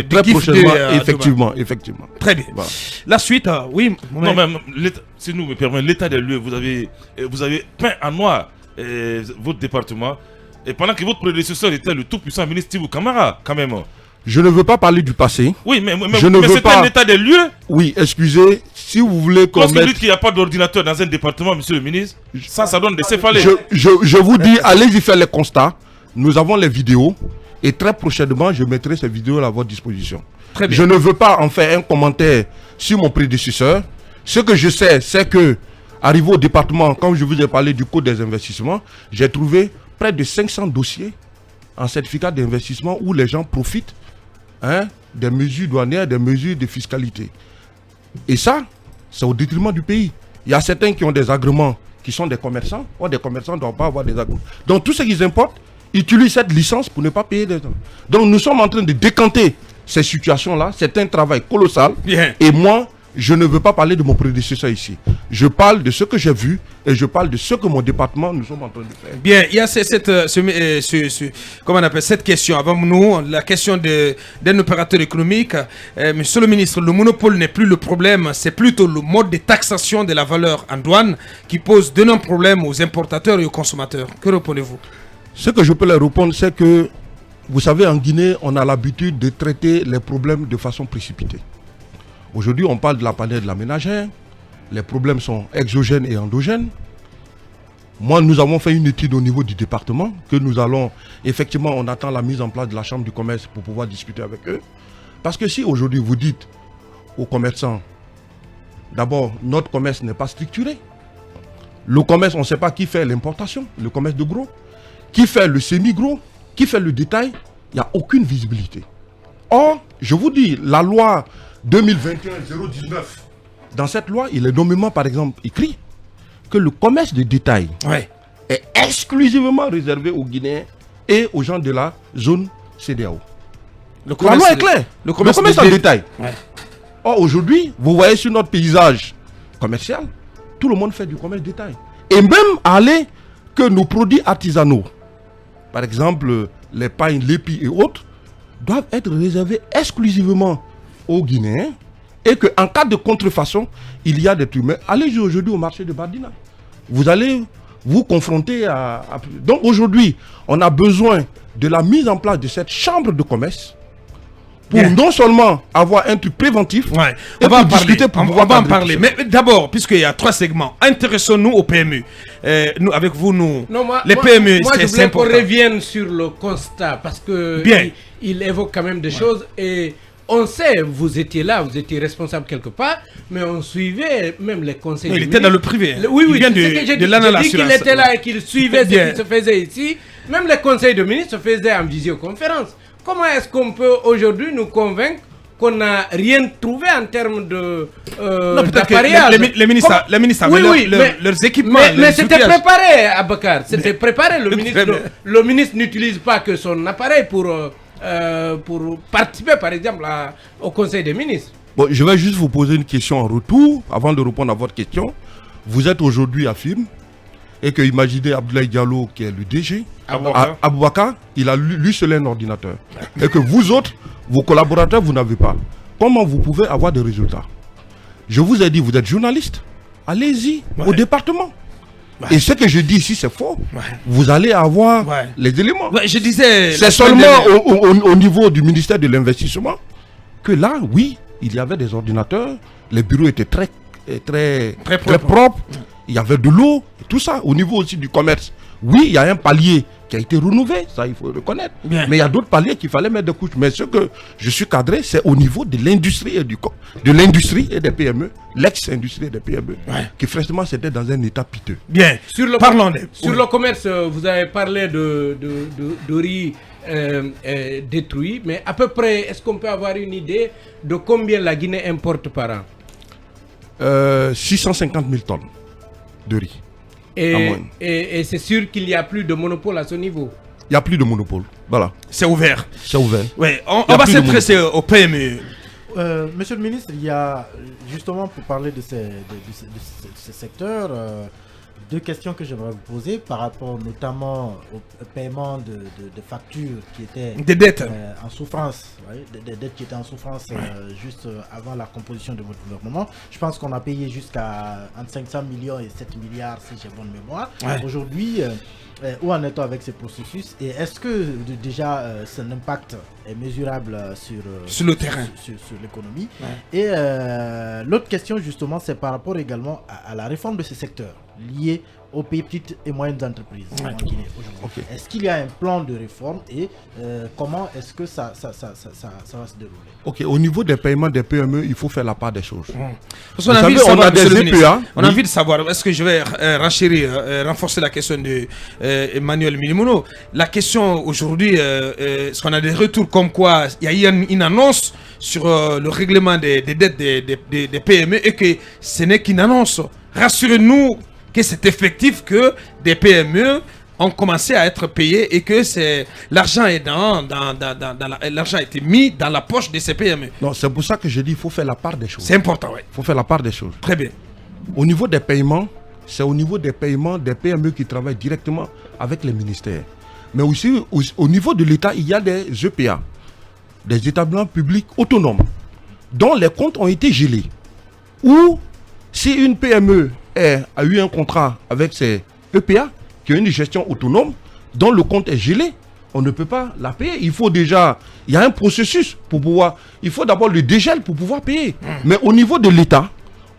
très prochainement, effectivement. Très bien. Voilà. La suite, oui. Non, même si nous me permettez, l'état des lieux, vous avez peint en noir votre département. Et pendant que votre prédécesseur était le tout-puissant ministre Tibou Camara, quand même. Je ne veux pas parler du passé. Oui, mais c'était un état des lieux. Oui, excusez, si vous voulez qu'on mette... Lorsque vous dites qu'il n'y a pas d'ordinateur dans un département, monsieur le ministre, ça donne des céphalées. Je vous dis, allez-y faire les constats. Nous avons les vidéos. Et très prochainement, je mettrai ces vidéos à votre disposition. Très bien. Je ne veux pas en faire un commentaire sur mon prédécesseur. Ce que je sais, c'est que, arrivé au département, quand je vous ai parlé du code des investissements, j'ai trouvé près de 500 dossiers en certificat d'investissement où les gens profitent des mesures douanières, des mesures de fiscalité. Et ça, c'est au détriment du pays. Il y a certains qui ont des agréments qui sont des commerçants. Or, des commerçants ne doivent pas avoir des agréments. Donc, tout ce qu'ils importent, utilisent cette licence pour ne pas payer des gens. Donc, nous sommes en train de décanter ces situations-là. C'est un travail colossal. Bien. Et moi, je ne veux pas parler de mon prédécesseur ici. Je parle de ce que j'ai vu et je parle de ce que mon département nous sommes en train de faire. Bien, il y a comment on appelle cette question avant nous, la question d'un opérateur économique. Monsieur le ministre, le monopole n'est plus le problème, c'est plutôt le mode de taxation de la valeur en douane qui pose d'énormes problèmes aux importateurs et aux consommateurs. Que répondez-vous? Ce que je peux leur répondre, c'est que, vous savez, en Guinée, on a l'habitude de traiter les problèmes de façon précipitée. Aujourd'hui, on parle de la panne de la ménagère. Les problèmes sont exogènes et endogènes. Moi, nous avons fait une étude au niveau du département que nous allons... Effectivement, on attend la mise en place de la chambre du commerce pour pouvoir discuter avec eux. Parce que si aujourd'hui vous dites aux commerçants, d'abord, notre commerce n'est pas structuré. Le commerce, on ne sait pas qui fait l'importation, le commerce de gros, qui fait le semi-gros, qui fait le détail. Il n'y a aucune visibilité. Or, je vous dis, la loi 2021-019, dans cette loi, il est nommément, par exemple, écrit que le commerce de détail est exclusivement réservé aux Guinéens et aux gens de la zone CEDEAO. La loi est claire. Le commerce en détail. Or, aujourd'hui, vous voyez sur notre paysage commercial, tout le monde fait du commerce de détail. Et même aller que nos produits artisanaux, par exemple, les pailles, l'épis et autres, doivent être réservés exclusivement aux Guinéens et qu'en cas de contrefaçon, il y a des trucs. Mais allez aujourd'hui au marché de Bardina. Vous allez vous confronter à... Donc aujourd'hui, on a besoin de la mise en place de cette chambre de commerce pour non seulement avoir un truc préventif, on va en parler. Mais d'abord, puisqu'il y a 3 segments, intéressons-nous aux PME. Nous, avec vous, les PME, c'est important. Qu'on revienne sur le constat, parce que il évoque quand même des choses. Et on sait, vous étiez là, vous étiez responsable quelque part, mais on suivait même les conseils. Il était dans le privé. Oui, il vient de l'ANA. J'ai dit qu'il était là et qu'il suivait ce qui se faisait ici. Même les conseils de ministres se faisaient en visioconférence. Comment est-ce qu'on peut aujourd'hui nous convaincre qu'on n'a rien trouvé en termes de d'appareillage? Les ministres avaient leurs équipements. Mais c'était préparé, Abakar. C'était préparé. Le ministre n'utilise pas que son appareil pour participer, par exemple, au Conseil des ministres. Bon, je vais juste vous poser une question en retour, avant de répondre à votre question. Vous êtes aujourd'hui à FIM, et que imaginez Abdoulaye Diallo, qui est le DG, Aboubakar, il a lui seul un ordinateur. Et que vous autres, vos collaborateurs, vous n'avez pas. Comment vous pouvez avoir des résultats? Je vous ai dit, vous êtes journaliste. Allez-y au département. Ouais. Et ce que je dis ici, c'est faux. Ouais. Vous allez avoir les éléments. Ouais, je disais. C'est seulement au niveau du ministère de l'Investissement que là, oui, il y avait des ordinateurs. Les bureaux étaient très propres. Il y avait de l'eau, tout ça. Au niveau aussi du commerce. Oui, il y a un palier qui a été renouvelé, ça il faut le reconnaître. Bien. Mais il y a d'autres paliers qu'il fallait mettre des couches. Mais ce que je suis cadré, c'est au niveau de l'industrie et des PME, l'ex-industrie et des PME, qui franchement c'était dans un état piteux. Bien, parlons sur le commerce, vous avez parlé de riz détruit, mais à peu près, est-ce qu'on peut avoir une idée de combien la Guinée importe par an? 650 000 tonnes de riz. Et c'est sûr qu'il n'y a plus de monopole à ce niveau. Il n'y a plus de monopole. Voilà. C'est ouvert. C'est ouvert. Ouais, on va s'intéresser au PME. Monsieur le ministre, il y a justement pour parler de ces secteurs, deux questions que j'aimerais vous poser par rapport notamment au paiement de factures qui étaient des dettes en souffrance, des dettes qui étaient en souffrance juste avant la composition de votre gouvernement. Je pense qu'on a payé jusqu'à entre 500 millions et 7 milliards si j'ai bonne mémoire. Aujourd'hui, où en est-on avec ces processus et est-ce que déjà son impact est mesurable sur le terrain, sur l'économie? Et l'autre question justement, c'est par rapport également à la réforme de ces secteurs liés aux petites et moyennes entreprises en Guinée aujourd'hui. Est-ce qu'il y a un plan de réforme et comment est-ce que ça va se dérouler? Au niveau des paiements des PME, il faut faire la part des choses. Parce qu'on a envie de savoir, on a envie de savoir, est-ce que je vais renforcer la question de Emmanuel Milimono. La question aujourd'hui, est-ce qu'on a des retours comme quoi il y a eu une annonce sur le règlement des dettes des PME et que ce n'est qu'une annonce. Rassurez-nous que c'est effectif que des PME ont commencé à être payés et que l'argent est l'argent a été mis dans la poche de ces PME. Non, c'est pour ça que je dis qu'il faut faire la part des choses. C'est important, Il faut faire la part des choses. Très bien. Au niveau des paiements, c'est au niveau des paiements des PME qui travaillent directement avec les ministères. Mais aussi au niveau de l'État, il y a des EPA, des établissements publics autonomes, dont les comptes ont été gelés. Ou si une PME a eu un contrat avec ces EPA, qui ont une gestion autonome, dont le compte est gelé, on ne peut pas la payer. Il y a un processus pour pouvoir, il faut d'abord le dégel pour pouvoir payer. Mais au niveau de l'État,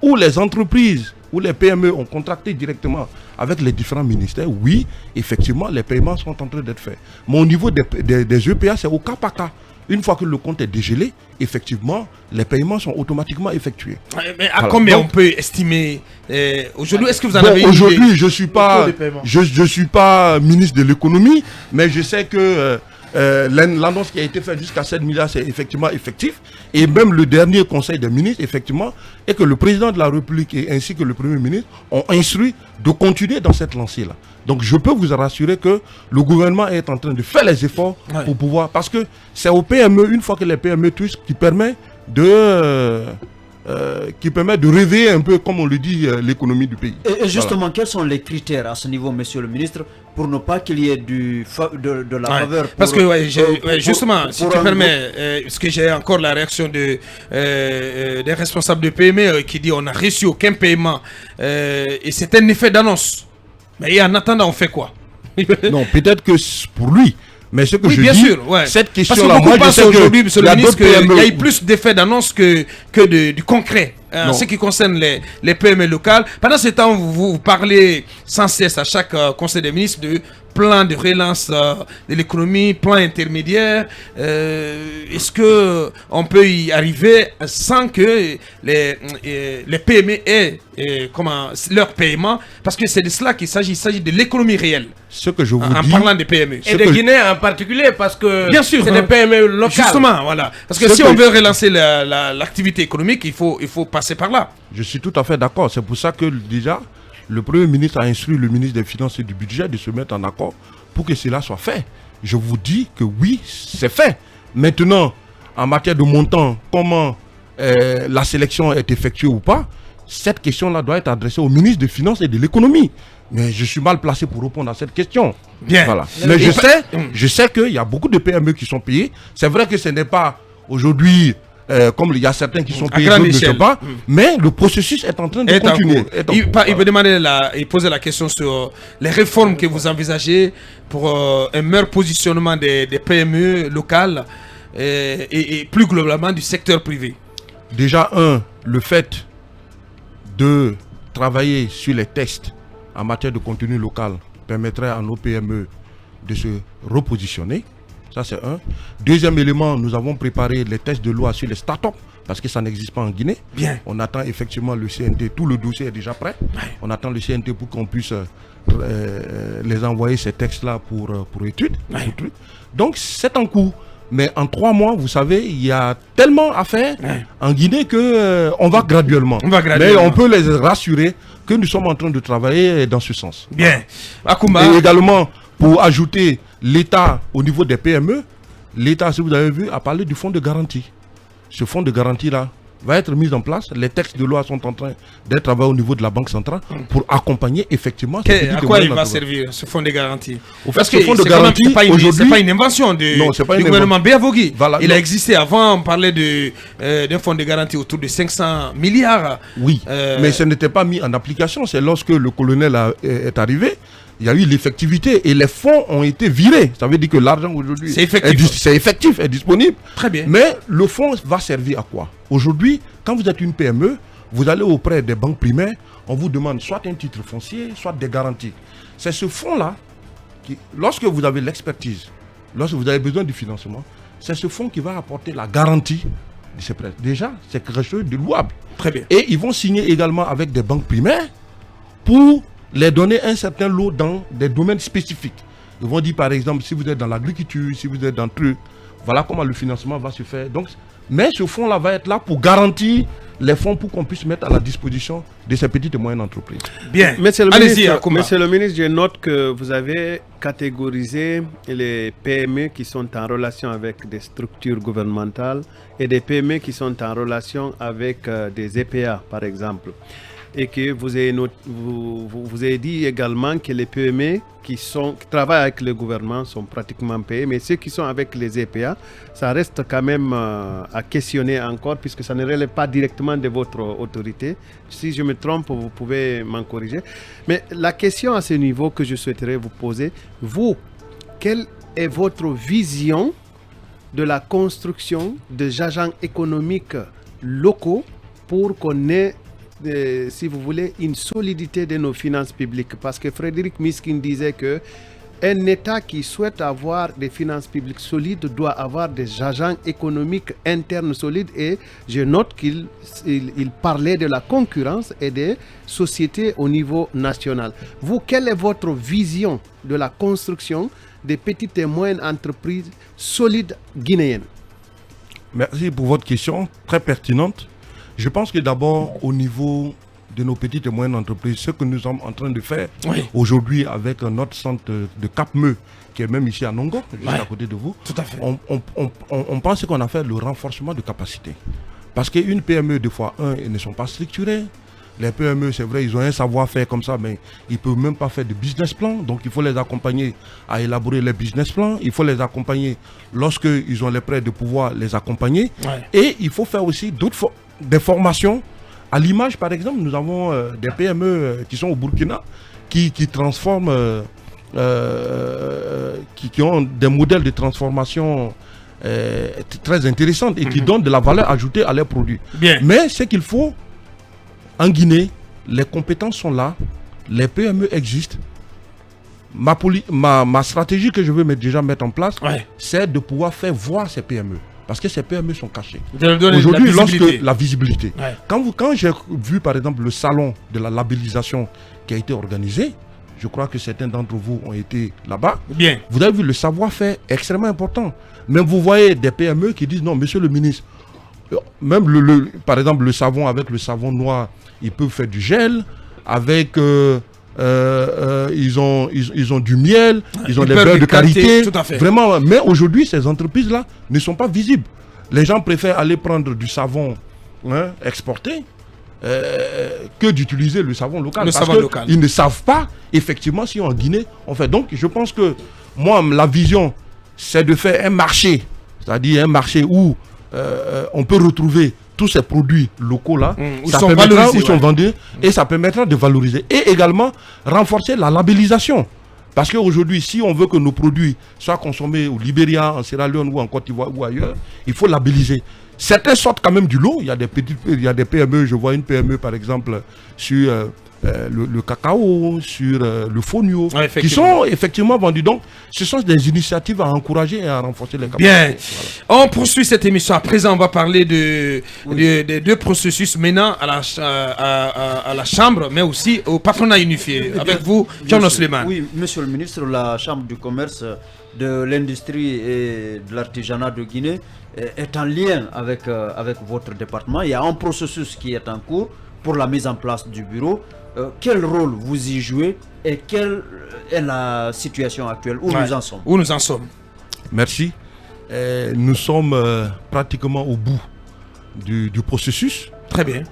où les entreprises, où les PME ont contracté directement avec les différents ministères, oui, effectivement, les paiements sont en train d'être faits. Mais au niveau des EPA, c'est au cas par cas. Une fois que le compte est dégelé, effectivement, les paiements sont automatiquement effectués. Mais à combien on peut estimer aujourd'hui? Est-ce que vous en avez une idée? Aujourd'hui, je ne suis pas ministre de l'économie, mais je sais que l'annonce qui a été faite jusqu'à 7 milliards, c'est effectivement effectif. Et même le dernier conseil des ministres, effectivement, et que le président de la République ainsi que le Premier ministre ont instruit de continuer dans cette lancée-là. Donc je peux vous rassurer que le gouvernement est en train de faire les efforts pour pouvoir... Parce que c'est aux PME, une fois que les PME touchent, qui permet de réveiller un peu, comme on le dit, l'économie du pays. Et justement, quels sont les critères à ce niveau, monsieur le ministre, pour ne pas qu'il y ait de la faveur parce que, justement, si tu permets, parce que j'ai encore la réaction des responsables de PME qui dit on n'a reçu aucun paiement et c'est un effet d'annonce. Mais en attendant, on fait quoi? Non, peut-être que pour lui. Mais ce que je bien dis, sûr, cette question-là, parce que beaucoup pensent aujourd'hui, monsieur le ministre, qu'il y a eu plus d'effets d'annonce que du concret. En ce qui concerne les PME locales. Pendant ce temps, vous parlez sans cesse à chaque conseil des ministres de plan de relance de l'économie, plan intermédiaire. Est-ce qu'on peut y arriver sans que les PME aient leur paiement? Parce que c'est de cela qu'il s'agit. Il s'agit de l'économie réelle. Ce que je vous en dis, parlant des PME. Et des Guinéens en particulier, parce que bien sûr, c'est des PME locales. Justement, voilà. Parce que si on veut relancer l'activité économique, il faut passer par là. Je suis tout à fait d'accord. C'est pour ça que déjà, le Premier ministre a instruit le ministre des Finances et du Budget de se mettre en accord pour que cela soit fait. Je vous dis que oui, c'est fait. Maintenant, en matière de montant, comment la sélection est effectuée ou pas, cette question-là doit être adressée au ministre des Finances et de l'Économie. Mais je suis mal placé pour répondre à cette question. Bien. Voilà. Mais je sais qu'il y a beaucoup de PME qui sont payés. C'est vrai que ce n'est pas aujourd'hui, comme il y a certains qui sont payés, d'autres ne sont pas. Mais le processus est en train de continuer. Il peut demander il poser la question sur les réformes que vous envisagez pour un meilleur positionnement des PME locales et plus globalement du secteur privé. Déjà, le fait de travailler sur les textes en matière de contenu local permettrait à nos PME de se repositionner. Ça, c'est un. Deuxième élément, nous avons préparé les tests de loi sur les startups parce que ça n'existe pas en Guinée. Bien. On attend effectivement le CNT. Tout le dossier est déjà prêt. Ouais. On attend le CNT pour qu'on puisse les envoyer ces textes-là pour étude. Ouais. Donc, c'est en cours. Mais en 3 mois, vous savez, il y a tellement à faire en Guinée que on va graduellement. Mais on peut les rassurer que nous sommes en train de travailler dans ce sens. Bien. Akoumba. Et également, pour ajouter l'État au niveau des PME, l'État, si vous avez vu, a parlé du fonds de garantie. Ce fonds de garantie-là va être mis en place. Les textes de loi sont en train d'être travaillés au niveau de la Banque centrale pour accompagner effectivement... À quoi il va servir ce fonds de garantie? Parce que ce fonds de garantie, aujourd'hui... Ce n'est pas une invention du gouvernement Béavogui. Voilà, il a existé avant, on parlait d'un fonds de garantie autour de 500 milliards. Oui, mais ce n'était pas mis en application. C'est lorsque le colonel est arrivé, il y a eu l'effectivité et les fonds ont été virés. Ça veut dire que l'argent aujourd'hui c'est effectif, est disponible. Très bien. Mais le fonds va servir à quoi? Aujourd'hui, quand vous êtes une PME, vous allez auprès des banques primaires, on vous demande soit un titre foncier, soit des garanties. C'est ce fonds-là qui, lorsque vous avez l'expertise, lorsque vous avez besoin du financement, c'est ce fonds qui va apporter la garantie de ces prêts. Déjà, c'est quelque chose de louable. Très bien. Et ils vont signer également avec des banques primaires pour les donner un certain lot dans des domaines spécifiques. Ils vont dire par exemple, si vous êtes dans l'agriculture, si vous êtes dans truc, voilà comment le financement va se faire. Donc, mais ce fonds-là va être là pour garantir les fonds pour qu'on puisse mettre à la disposition de ces petites et moyennes entreprises. Bien. Monsieur le ministre, je note que vous avez catégorisé les PME qui sont en relation avec des structures gouvernementales et des PME qui sont en relation avec des EPA, par exemple. Et que vous avez dit également que les PME qui travaillent avec le gouvernement sont pratiquement payés, mais ceux qui sont avec les EPA, ça reste quand même à questionner encore, puisque ça ne relève pas directement de votre autorité. Si je me trompe, vous pouvez m'en corriger. Mais la question à ce niveau que je souhaiterais vous poser, vous, quelle est votre vision de la construction des agents économiques locaux pour qu'on ait si vous voulez, une solidité de nos finances publiques. Parce que Frédéric Miskin disait que un État qui souhaite avoir des finances publiques solides doit avoir des agents économiques internes solides. Et je note qu'il parlait de la concurrence et des sociétés au niveau national. Vous, quelle est votre vision de la construction des petites et moyennes entreprises solides guinéennes? Merci pour votre question, très pertinente. Je pense que d'abord, au niveau de nos petites et moyennes entreprises, ce que nous sommes en train de faire aujourd'hui avec notre centre de Cap-Meu, qui est même ici à Nongo, juste à côté de vous, tout à fait. On pense qu'on a fait le renforcement de capacité. Parce qu'une PME, des fois, ils ne sont pas structurés. Les PME, c'est vrai, ils ont un savoir-faire comme ça, mais ils ne peuvent même pas faire de business plan. Donc, il faut les accompagner à élaborer les business plans. Il faut les accompagner lorsqu'ils ont les prêts de pouvoir les accompagner. Et il faut faire aussi des formations. À l'image, par exemple, nous avons des PME qui sont au Burkina, qui transforment, qui ont des modèles de transformation très intéressants et qui donnent de la valeur ajoutée à leurs produits. Bien. Mais ce qu'il faut, en Guinée, les compétences sont là, les PME existent. ma stratégie que je veux déjà mettre en place, Ouais. c'est de pouvoir faire voir ces PME. Parce que ces PME sont cachées. De leur donner Aujourd'hui, la visibilité. la visibilité. Ouais. Quand j'ai vu par exemple le salon de la labellisation qui a été organisé, je crois que certains d'entre vous ont été là-bas. Bien. Vous avez vu, le savoir-faire est extrêmement important. Même vous voyez des PME qui disent non, monsieur le ministre, même par exemple le savon, avec le savon noir, ils peuvent faire du gel. Avec, ils ont du miel, ils ont des beurres de qualité. Tout à fait. Vraiment, mais aujourd'hui, ces entreprises-là ne sont pas visibles. Les gens préfèrent aller prendre du savon exporté que d'utiliser le savon local. Le parce savon que local. ils ne savent pas, effectivement, si en Guinée, on fait. Donc, je pense que, moi, la vision, c'est de faire un marché. C'est-à-dire un marché où on peut retrouver tous ces produits locaux-là. Où Ça sont permettra, valorisés, où sont vendus, et ça permettra de valoriser. Et également, renforcer la labellisation. Parce qu'aujourd'hui, si on veut que nos produits soient consommés au Libéria, en Sierra Leone ou en Côte d'Ivoire ou ailleurs, il faut labelliser. Certains sortent quand même du lot. Il y a des PME, je vois une PME par exemple sur le cacao, sur le fonio, qui sont effectivement vendus. Donc, ce sont des initiatives à encourager et à renforcer les capacités. Bien. Voilà. On poursuit cette émission. À présent, on va parler des deux processus menant à la Chambre, mais aussi au patronat unifié. Avec vous, John Suleiman. Oui, monsieur le ministre, la Chambre du commerce, de l'industrie et de l'artisanat de Guinée est en lien avec votre département. Il y a un processus qui est en cours pour la mise en place du bureau. Quel rôle vous y jouez et quelle est la situation actuelle? Où nous en sommes? Où nous en sommes? Merci. Nous sommes pratiquement au bout du processus. Très bien.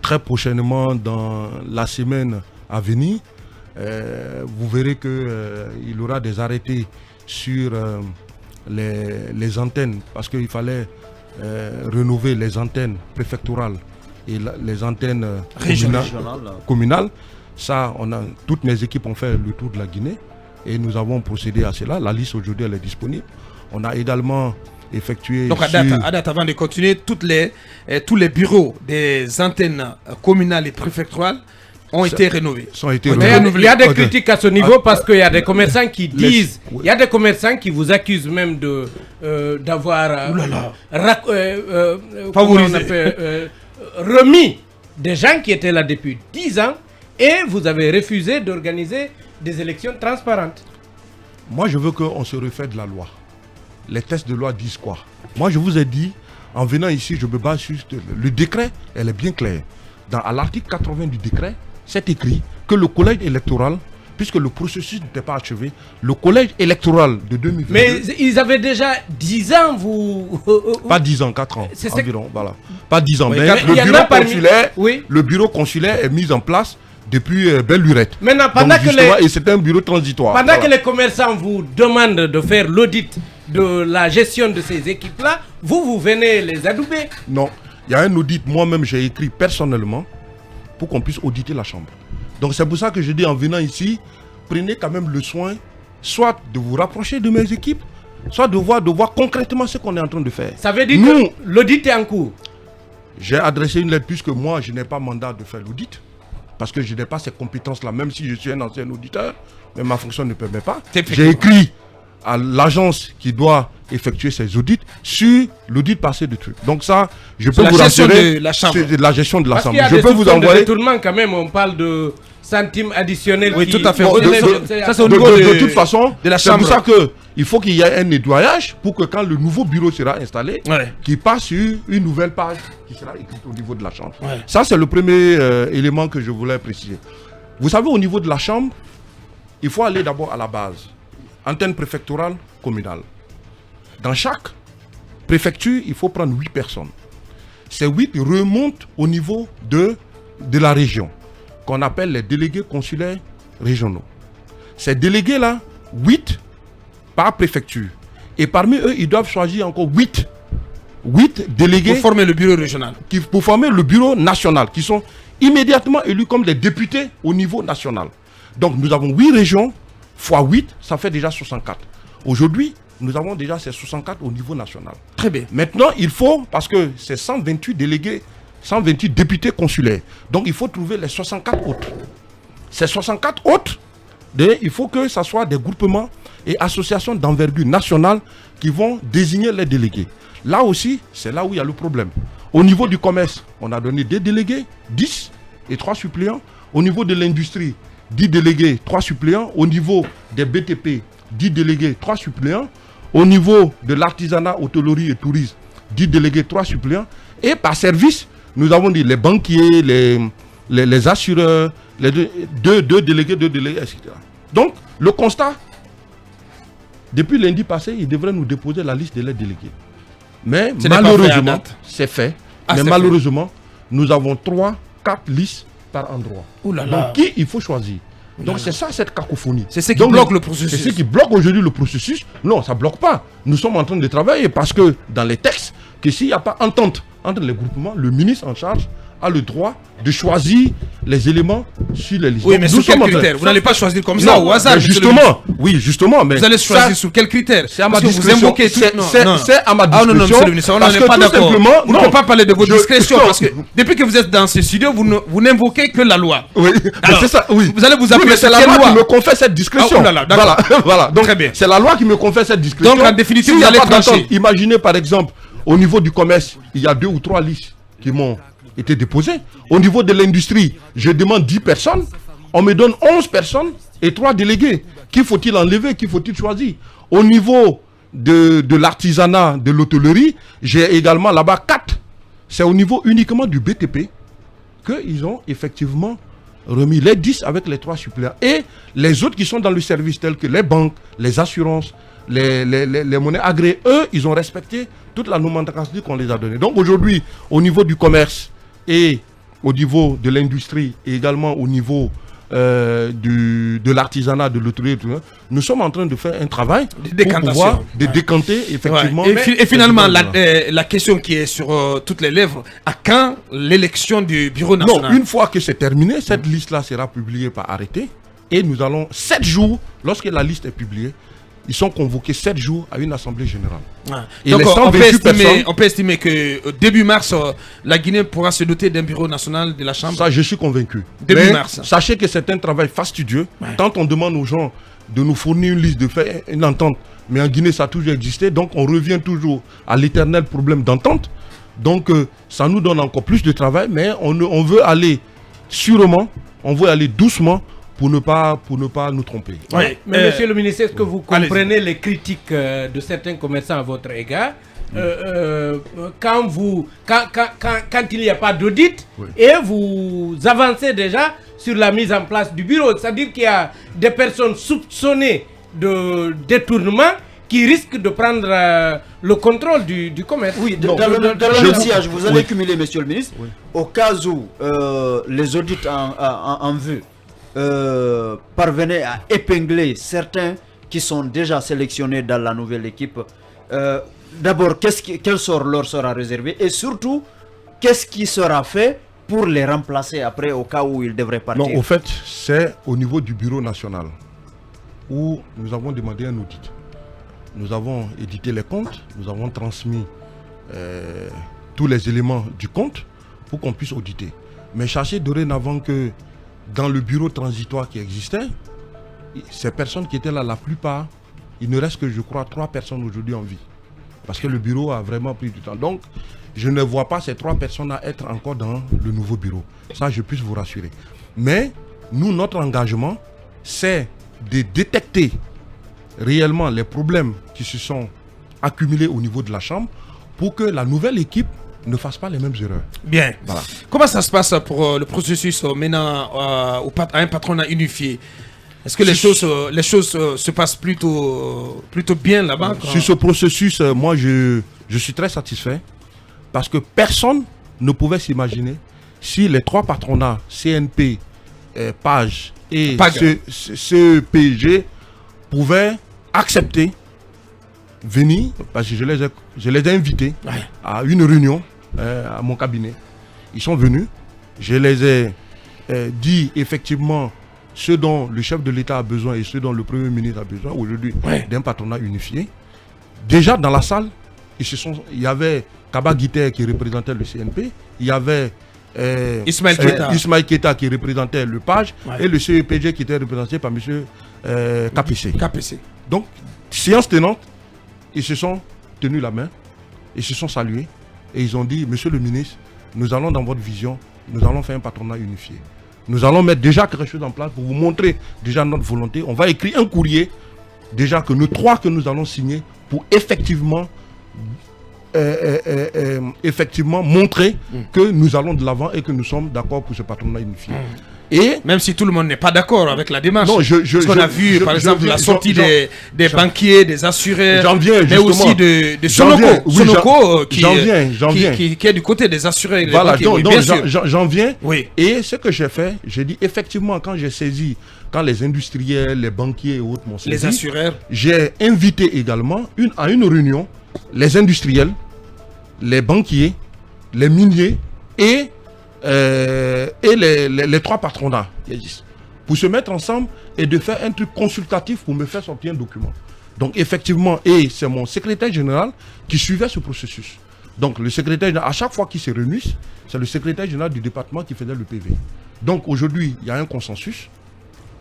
Très prochainement, dans la semaine à venir, vous verrez qu'il y aura des arrêtés sur les antennes, parce qu'il fallait rénover les antennes préfectorales et les antennes communales. Ça, toutes mes équipes ont fait le tour de la Guinée et nous avons procédé à cela. La liste aujourd'hui elle est disponible. On a également effectué... Donc à date, avant de continuer, tous les bureaux des antennes communales et préfectorales ont été rénovés. Il y a des critiques à ce niveau parce qu'il y a des commerçants qui disent, il y a des commerçants qui vous accusent même d'avoir remis des gens qui étaient là depuis 10 ans et vous avez refusé d'organiser des élections transparentes. Moi, je veux qu'on se refait de la loi. Les textes de loi disent quoi? Moi, je vous ai dit, en venant ici, je me base sur le décret, elle est bien claire. À l'article 80 du décret, c'est écrit que le collège électoral, puisque le processus n'était pas achevé, le collège électoral de 2022... Mais ils avaient déjà 10 ans, vous... Pas 10 ans, 4 ans environ, voilà. Pas 10 ans, oui, mais le bureau consulaire est mis en place depuis belle lurette. Maintenant, et c'est un bureau transitoire. Pendant que les commerçants vous demandent de faire l'audit de la gestion de ces équipes-là, vous venez les adouber. Non, il y a un audit, moi-même j'ai écrit personnellement, pour qu'on puisse auditer la Chambre. Donc c'est pour ça que je dis en venant ici, prenez quand même le soin, soit de vous rapprocher de mes équipes, soit de voir concrètement ce qu'on est en train de faire. Ça veut dire que l'audit est en cours? J'ai adressé une lettre puisque moi je n'ai pas mandat de faire l'audit, parce que je n'ai pas ces compétences-là, même si je suis un ancien auditeur, mais ma fonction ne permet pas. J'ai écrit à l'agence qui doit effectuer ces audits sur l'audit passé de trucs. Donc ça, je peux vous rassurer, c'est de la gestion de la Chambre. Je peux vous envoyer... quand même, on parle de centimes additionnels. Oui, tout à fait. Ça, c'est au niveau de toute façon, de la Chambre. C'est pour ça qu'il faut qu'il y ait un nettoyage pour que quand le nouveau bureau sera installé, qu'il passe sur une nouvelle page qui sera écrite au niveau de la Chambre. Ça, c'est le premier élément que je voulais préciser. Vous savez, au niveau de la Chambre, il faut aller d'abord à la base. Antenne préfectorale, communale. Dans chaque préfecture, il faut prendre 8 personnes. Ces 8 remontent au niveau de la région, qu'on appelle les délégués consulaires régionaux. Ces délégués-là, 8 par préfecture. Et parmi eux, ils doivent choisir encore 8 délégués... Pour former le bureau régional. Pour former le bureau national, qui sont immédiatement élus comme des députés au niveau national. Donc nous avons 8 régions, fois 8, ça fait déjà 64. Aujourd'hui, nous avons déjà ces 64 au niveau national. Très bien. Maintenant, il faut, parce que c'est 128 délégués, 128 députés consulaires. Donc, il faut trouver les 64 autres. Ces 64 autres, Il faut que ce soit des groupements et associations d'envergure nationale qui vont désigner les délégués. Là aussi, c'est là où il y a le problème. Au niveau du commerce, on a donné des délégués, 10 et 3 suppléants. Au niveau de l'industrie, 10 délégués, 3 suppléants. Au niveau des BTP, 10 délégués, 3 suppléants. Au niveau de l'artisanat, hôtellerie et tourisme, 10 délégués, 3 suppléants. Et par service, nous avons dit les banquiers, les assureurs, les deux délégués, etc. Donc, le constat, depuis lundi passé, ils devraient nous déposer la liste de leurs délégués. Mais malheureusement, c'est fait. Mais malheureusement, nous avons 3-4 listes par endroit. Donc, qui il faut choisir? Donc c'est ça cette cacophonie. C'est ce qui bloque le processus. C'est ce qui bloque aujourd'hui le processus. Non, ça ne bloque pas. Nous sommes en train de travailler parce que dans les textes, que s'il n'y a pas entente entre les groupements, le ministre en charge a le droit de choisir les éléments sur les listes. Oui, mais sur quels critères? Vous n'allez pas choisir comme ça au hasard. Justement, oui, justement. Mais vous allez choisir sur quels critères? C'est à ma discrétion. C'est à ma discrétion. Ah non, monsieur le ministre, on n'est pas d'accord. Vous ne pouvez pas parler de votre discrétion parce que depuis que vous êtes dans ce studio, vous n'invoquez que la loi. Oui, c'est ça, oui. Vous allez vous appeler c'est la loi qui me confère cette discrétion. Voilà. Donc, c'est la loi qui me confère cette discrétion. Donc, en définitive, vous allez trancher. Imaginez, par exemple, au niveau du commerce, il y a 2 ou 3 listes qui m'ont été déposées. Au niveau de l'industrie, je demande 10 personnes. On me donne 11 personnes et 3 délégués. Qui faut-il enlever? Qui faut-il choisir? Au niveau de l'artisanat, de l'hôtellerie, j'ai également là-bas 4. C'est au niveau uniquement du BTP qu'ils ont effectivement remis les 10 avec les 3 suppléants. Et les autres qui sont dans le service, tels que les banques, les assurances, les monnaies agréées, eux, ils ont respecté toute la nomenclature qu'on les a donnée. Donc aujourd'hui, au niveau du commerce et au niveau de l'industrie et également au niveau de l'artisanat, de l'hôtellerie, nous sommes en train de faire un travail pour pouvoir décanter effectivement. Et finalement, la question qui est sur toutes les lèvres, à quand l'élection du bureau national? Non, une fois que c'est terminé, cette liste-là sera publiée par arrêté et nous allons 7 jours, lorsque la liste est publiée, ils sont convoqués 7 jours à une assemblée générale. Et donc on peut estimer que début mars, la Guinée pourra se doter d'un bureau national de la Chambre. Ça, je suis convaincu. Début mars. Sachez que c'est un travail fastidieux. Quand on demande aux gens de nous fournir une liste, de faire une entente, mais en Guinée, ça a toujours existé. Donc, on revient toujours à l'éternel problème d'entente. Donc, ça nous donne encore plus de travail, mais on veut aller sûrement, on veut aller doucement, pour ne pas nous tromper. Oui, mais monsieur le ministre, est-ce que vous comprenez les critiques de certains commerçants à votre égard quand il n'y a pas d'audit et vous avancez déjà sur la mise en place du bureau, c'est-à-dire qu'il y a des personnes soupçonnées de détournement qui risquent de prendre le contrôle du commerce. Oui, dans le sillage, vous allez cumuler, monsieur le ministre, au cas où les audits en vue parvenaient à épingler certains qui sont déjà sélectionnés dans la nouvelle équipe. D'abord, quel sort leur sera réservé et surtout, qu'est-ce qui sera fait pour les remplacer après au cas où ils devraient partir? Non, au fait, c'est au niveau du bureau national où nous avons demandé un audit. Nous avons édité les comptes, nous avons transmis tous les éléments du compte pour qu'on puisse auditer. Mais sachez dorénavant que dans le bureau transitoire qui existait, ces personnes qui étaient là, la plupart, il ne reste que, je crois, 3 personnes aujourd'hui en vie. Parce que le bureau a vraiment pris du temps. Donc, je ne vois pas ces 3 personnes à être encore dans le nouveau bureau. Ça, je puisse vous rassurer. Mais, nous, notre engagement, c'est de détecter réellement les problèmes qui se sont accumulés au niveau de la Chambre pour que la nouvelle équipe ne fasse pas les mêmes erreurs. Bien. Voilà. Comment ça se passe pour le processus menant à un patronat unifié? Est-ce que les choses se passent plutôt bien là-bas? Sur ce processus, moi je suis très satisfait parce que personne ne pouvait s'imaginer si les 3 patronats CNP, PAGE et CEPG pouvaient accepter venir, parce que je les ai invités à une réunion à mon cabinet. Ils sont venus, je les ai dit effectivement ce dont le chef de l'État a besoin et ce dont le Premier ministre a besoin aujourd'hui d'un patronat unifié. Déjà dans la salle, il y avait Kaba Guiter qui représentait le CNP, il y avait Ismaël Keita qui représentait le PAGE et le CEPG qui était représenté par M. KPC. Donc, séance tenante, ils se sont tenus la main, ils se sont salués et ils ont dit, monsieur le ministre, nous allons dans votre vision, nous allons faire un patronat unifié. Nous allons mettre déjà quelque chose en place pour vous montrer déjà notre volonté. On va écrire un courrier déjà que nous trois que nous allons signer pour effectivement montrer que nous allons de l'avant et que nous sommes d'accord pour ce patronat unifié. Et même si tout le monde n'est pas d'accord avec la démarche. Non, parce qu'on a vu par exemple la sortie des banquiers, des assureurs, mais aussi de Sonoko qui est du côté des assureurs. Voilà, donc j'en viens. Oui. Et ce que j'ai fait, j'ai dit effectivement quand j'ai saisi, quand les industriels, les banquiers et autres m'ont saisi, les assureurs, j'ai invité également à une réunion les industriels, les banquiers, les miniers et les trois patronats qui existent, pour se mettre ensemble et de faire un truc consultatif pour me faire sortir un document. Donc effectivement, et c'est mon secrétaire général qui suivait ce processus. Donc le secrétaire général, à chaque fois qu'ils se réunissent, c'est le secrétaire général du département qui faisait le PV. Donc aujourd'hui, il y a un consensus,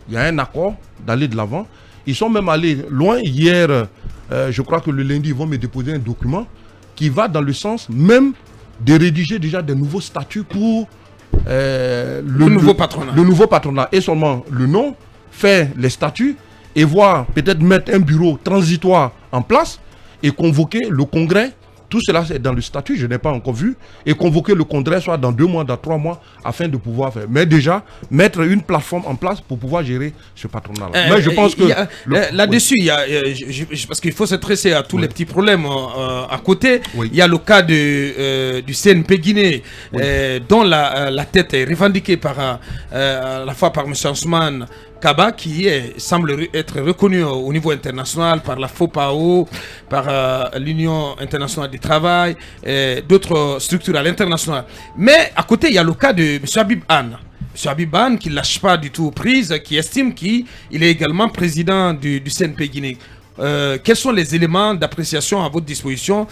il y a un accord d'aller de l'avant. Ils sont même allés loin. Hier, je crois que le lundi, ils vont me déposer un document qui va dans le sens même de rédiger déjà des nouveaux statuts pour le nouveau patronat. Le nouveau patronat. Et seulement le nom, faire les statuts et voir peut-être mettre un bureau transitoire en place et convoquer le congrès. Tout cela c'est dans le statut, je n'ai pas encore vu. Et convoquer le congrès soit dans 2 mois, dans 3 mois, afin de pouvoir faire. Mais déjà, mettre une plateforme en place pour pouvoir gérer ce patronat-là. Mais je pense que... Là-dessus, parce qu'il faut s'adresser à tous les petits problèmes à côté. Oui. Il y a le cas du CNP Guinée, dont la tête est revendiquée à la fois par M. Ousmane Kaba, qui semble être reconnu au niveau international par la FOPAO, par l'Union internationale du travail, d'autres structures à l'international. Mais à côté, il y a le cas de M. Habib Anne. M. Habib Anne qui ne lâche pas du tout prise, qui estime qu'il est également président du CNP Guinée. Quels sont les éléments d'appréciation à votre disposition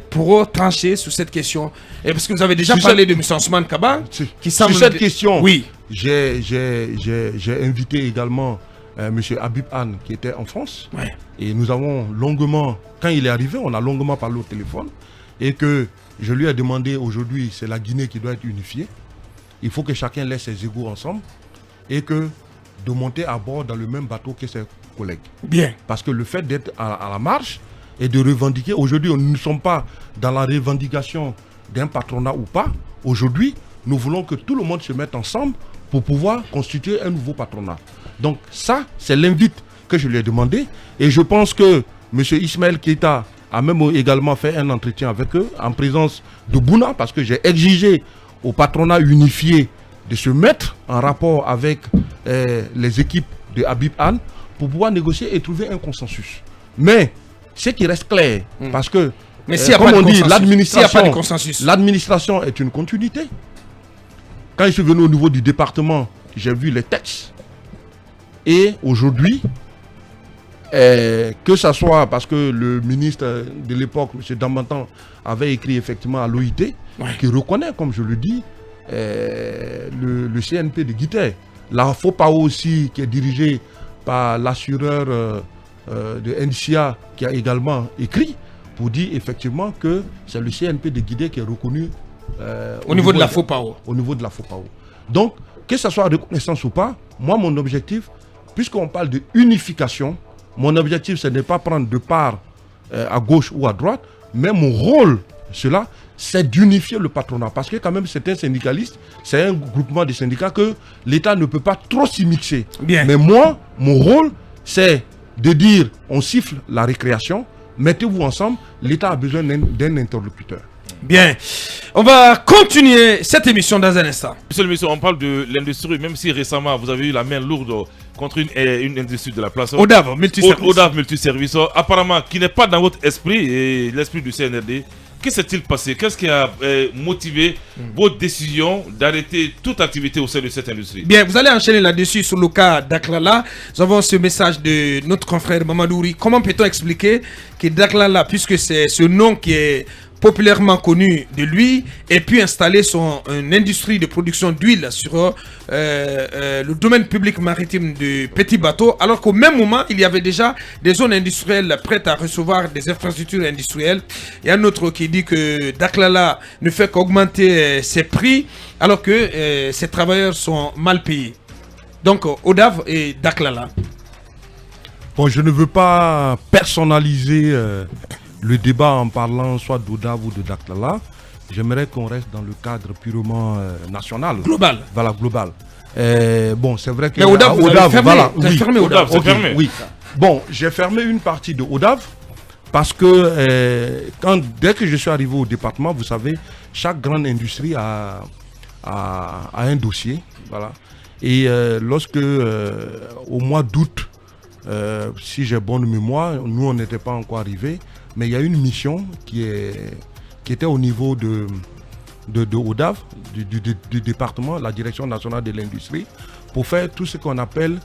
pour trancher sur cette question? Parce que vous avez déjà parlé de M. Ousmane Kaba, qui semble... Sur cette question, oui. J'ai invité également M. Habib Anne qui était en France. Ouais. Et nous avons longuement, quand il est arrivé, on a longuement parlé au téléphone. Et que je lui ai demandé aujourd'hui, c'est la Guinée qui doit être unifiée. Il faut que chacun laisse ses égos ensemble. Et que de monter à bord dans le même bateau que ses collègues. Bien. Parce que le fait d'être à la marche et de revendiquer, aujourd'hui, nous ne sommes pas dans la revendication d'un patronat ou pas. Aujourd'hui, nous voulons que tout le monde se mette ensemble pour pouvoir constituer un nouveau patronat. Donc ça, c'est l'invite que je lui ai demandé. Et je pense que M. Ismaël Keita a même également fait un entretien avec eux en présence de Bouna, parce que j'ai exigé au patronat unifié de se mettre en rapport avec les équipes de Habib Anne pour pouvoir négocier et trouver un consensus. Mais ce qui reste clair, parce que, mais comme on dit, l'administration est une continuité. Quand je suis venu au niveau du département, j'ai vu les textes. Et aujourd'hui, que ce soit parce que le ministre de l'époque, M. Dambantan, avait écrit effectivement à l'OIT, qui reconnaît, comme je le dis, le CNP de Guittet. La FOPAO aussi, qui est dirigée par l'assureur de NCA, qui a également écrit pour dire effectivement que c'est le CNP de Guittet qui est reconnu au niveau de la FOPAO. Au niveau de la FOPAO. Donc, que ce soit reconnaissance ou pas, moi, mon objectif, puisqu'on parle de unification, mon objectif, ce n'est pas prendre de part à gauche ou à droite, mais mon rôle, c'est d'unifier le patronat. Parce que quand même, c'est un syndicaliste, c'est un groupement de syndicats que l'État ne peut pas trop s'y mixer. Bien. Mais moi, mon rôle, c'est de dire, on siffle la récréation, mettez-vous ensemble, l'État a besoin d'un interlocuteur. Bien, on va continuer cette émission dans un instant. Monsieur le ministre, on parle de l'industrie, même si récemment vous avez eu la main lourde contre une industrie de la place. ODAV Multiservice, apparemment qui n'est pas dans votre esprit et l'esprit du CNRD. Que s'est-il passé? Qu'est-ce qui a motivé votre décision d'arrêter toute activité au sein de cette industrie? Bien, vous allez enchaîner là-dessus sur le cas d'Aklala. Nous avons ce message de notre confrère Mamadouri. Comment peut-on expliquer que Daklala, puisque c'est ce nom qui est populairement connu de lui, ait pu installer une industrie de production d'huile sur le domaine public maritime de petits bateaux, alors qu'au même moment, il y avait déjà des zones industrielles prêtes à recevoir des infrastructures industrielles. Il y a un autre qui dit que Daklala ne fait qu'augmenter ses prix, alors que ses travailleurs sont mal payés. Donc, ODAV et Daklala. Bon, je ne veux pas personnaliser le débat en parlant soit d'ODAV ou de Daklala. J'aimerais qu'on reste dans le cadre purement national. Global. Voilà, global. Bon, c'est vrai que... Mais ODAV, vous avez fermé, voilà, vous avez fermé ODAV. C'est fermé. Oui. Bon, j'ai fermé une partie de ODAV parce que dès que je suis arrivé au département, vous savez, chaque grande industrie a un dossier. Voilà. Et lorsque, au mois d'août, si j'ai bonne mémoire, nous on n'était pas encore arrivés, mais il y a une mission qui était au niveau de ODAV, du département, la Direction nationale de l'industrie, pour faire tout ce qu'on appelle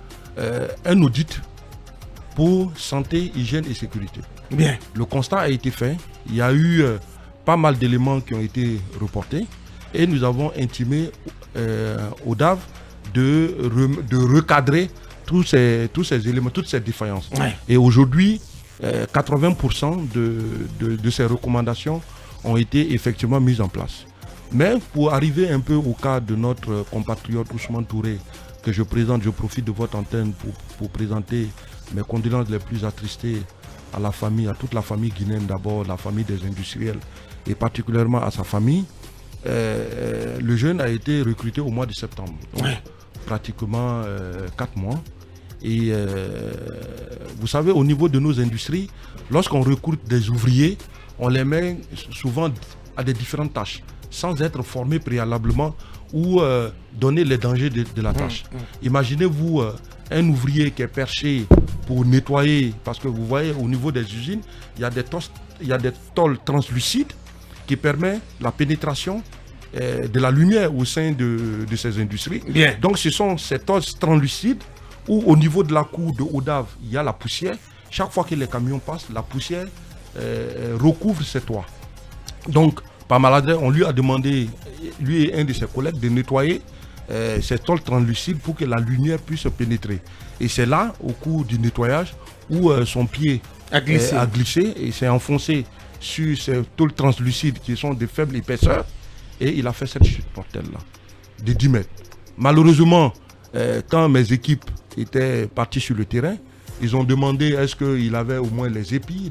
un audit pour santé, hygiène et sécurité. Bien. Le constat a été fait, il y a eu pas mal d'éléments qui ont été reportés et nous avons intimé ODAV de recadrer tous ces éléments, toutes ces défaillances. Ouais. Et aujourd'hui, 80% de ces recommandations ont été effectivement mises en place. Mais pour arriver un peu au cas de notre compatriote Ousmane Touré, que je présente, je profite de votre antenne pour présenter mes condoléances les plus attristées à la famille, à toute la famille guinéenne d'abord, la famille des industriels et particulièrement à sa famille. Le jeune a été recruté au mois de septembre, donc pratiquement 4 mois. Et vous savez, au niveau de nos industries, lorsqu'on recrute des ouvriers, on les met souvent à des différentes tâches, sans être formés préalablement ou donner les dangers de la tâche. Imaginez-vous un ouvrier qui est perché pour nettoyer, parce que vous voyez, au niveau des usines, il y a des tôles translucides qui permettent la pénétration de la lumière au sein de ces industries. Bien. Donc ce sont ces tôles translucides où au niveau de la cour de ODAV, il y a la poussière. Chaque fois que les camions passent, la poussière recouvre ces toits. Donc, par maladresse, on lui a demandé, lui et un de ses collègues, de nettoyer ces tôles translucides pour que la lumière puisse pénétrer. Et c'est là, au cours du nettoyage, où son pied a glissé et s'est enfoncé sur ces tôles translucides qui sont de faible épaisseur. Et il a fait cette chute mortelle-là, de 10 mètres. Malheureusement, quand mes équipes étaient parties sur le terrain, ils ont demandé est-ce qu'il avait au moins les épis,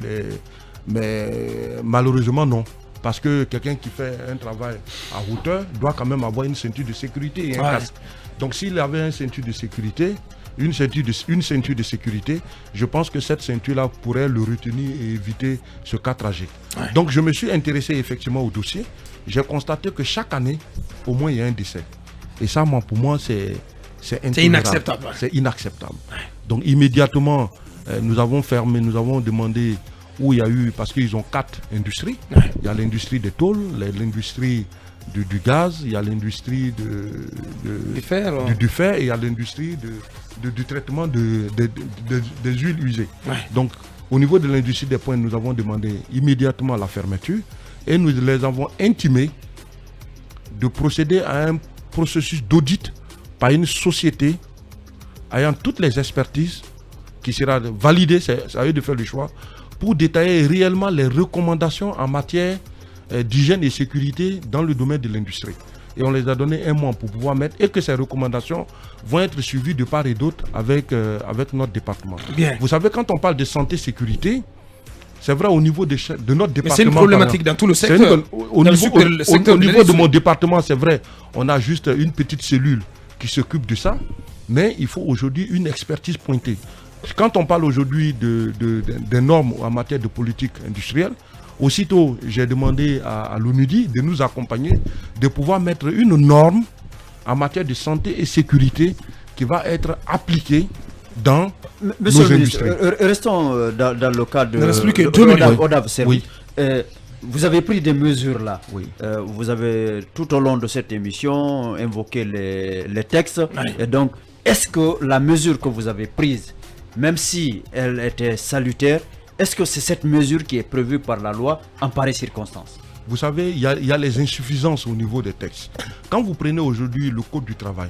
mais malheureusement non. Parce que quelqu'un qui fait un travail à hauteur doit quand même avoir une ceinture de sécurité et un casque. Donc s'il avait une ceinture de sécurité, une ceinture de sécurité, je pense que cette ceinture-là pourrait le retenir et éviter ce cas tragique. Donc je me suis intéressé effectivement au dossier. J'ai constaté que chaque année, au moins il y a un décès. Et ça, pour moi, c'est inacceptable. C'est inacceptable. Donc immédiatement, nous avons fermé, nous avons demandé où il y a eu, parce qu'ils ont 4 industries. Il y a l'industrie des tôles, l'industrie du gaz, il y a l'industrie du fer et il y a l'industrie du traitement des huiles usées. Donc au niveau de l'industrie des points, nous avons demandé immédiatement la fermeture et nous les avons intimés de procéder à un processus d'audit par une société ayant toutes les expertises qui sera validée, c'est à eux de faire le choix, pour détailler réellement les recommandations en matière d'hygiène et sécurité dans le domaine de l'industrie. Et on les a donné un mois pour pouvoir mettre, et que ces recommandations vont être suivies de part et d'autre avec notre département. Bien. Vous savez, quand on parle de santé-sécurité, c'est vrai au niveau de notre département. Mais c'est une problématique dans tout le secteur. Au niveau de mon département, c'est vrai, on a juste une petite cellule qui s'occupe de ça, mais il faut aujourd'hui une expertise pointée. Quand on parle aujourd'hui des normes en matière de politique industrielle, aussitôt j'ai demandé à l'ONUDI de nous accompagner, de pouvoir mettre une norme en matière de santé et sécurité qui va être appliquée dans nos industries. Restons dans le cadre de ODAV. Oui. Vous avez pris des mesures là. Oui. Vous avez tout au long de cette émission invoqué les textes. Et donc, est-ce que la mesure que vous avez prise, même si elle était salutaire, est-ce que c'est cette mesure qui est prévue par la loi en pareille circonstance? vous savez, il y a les insuffisances au niveau des textes. Quand vous prenez aujourd'hui le Code du travail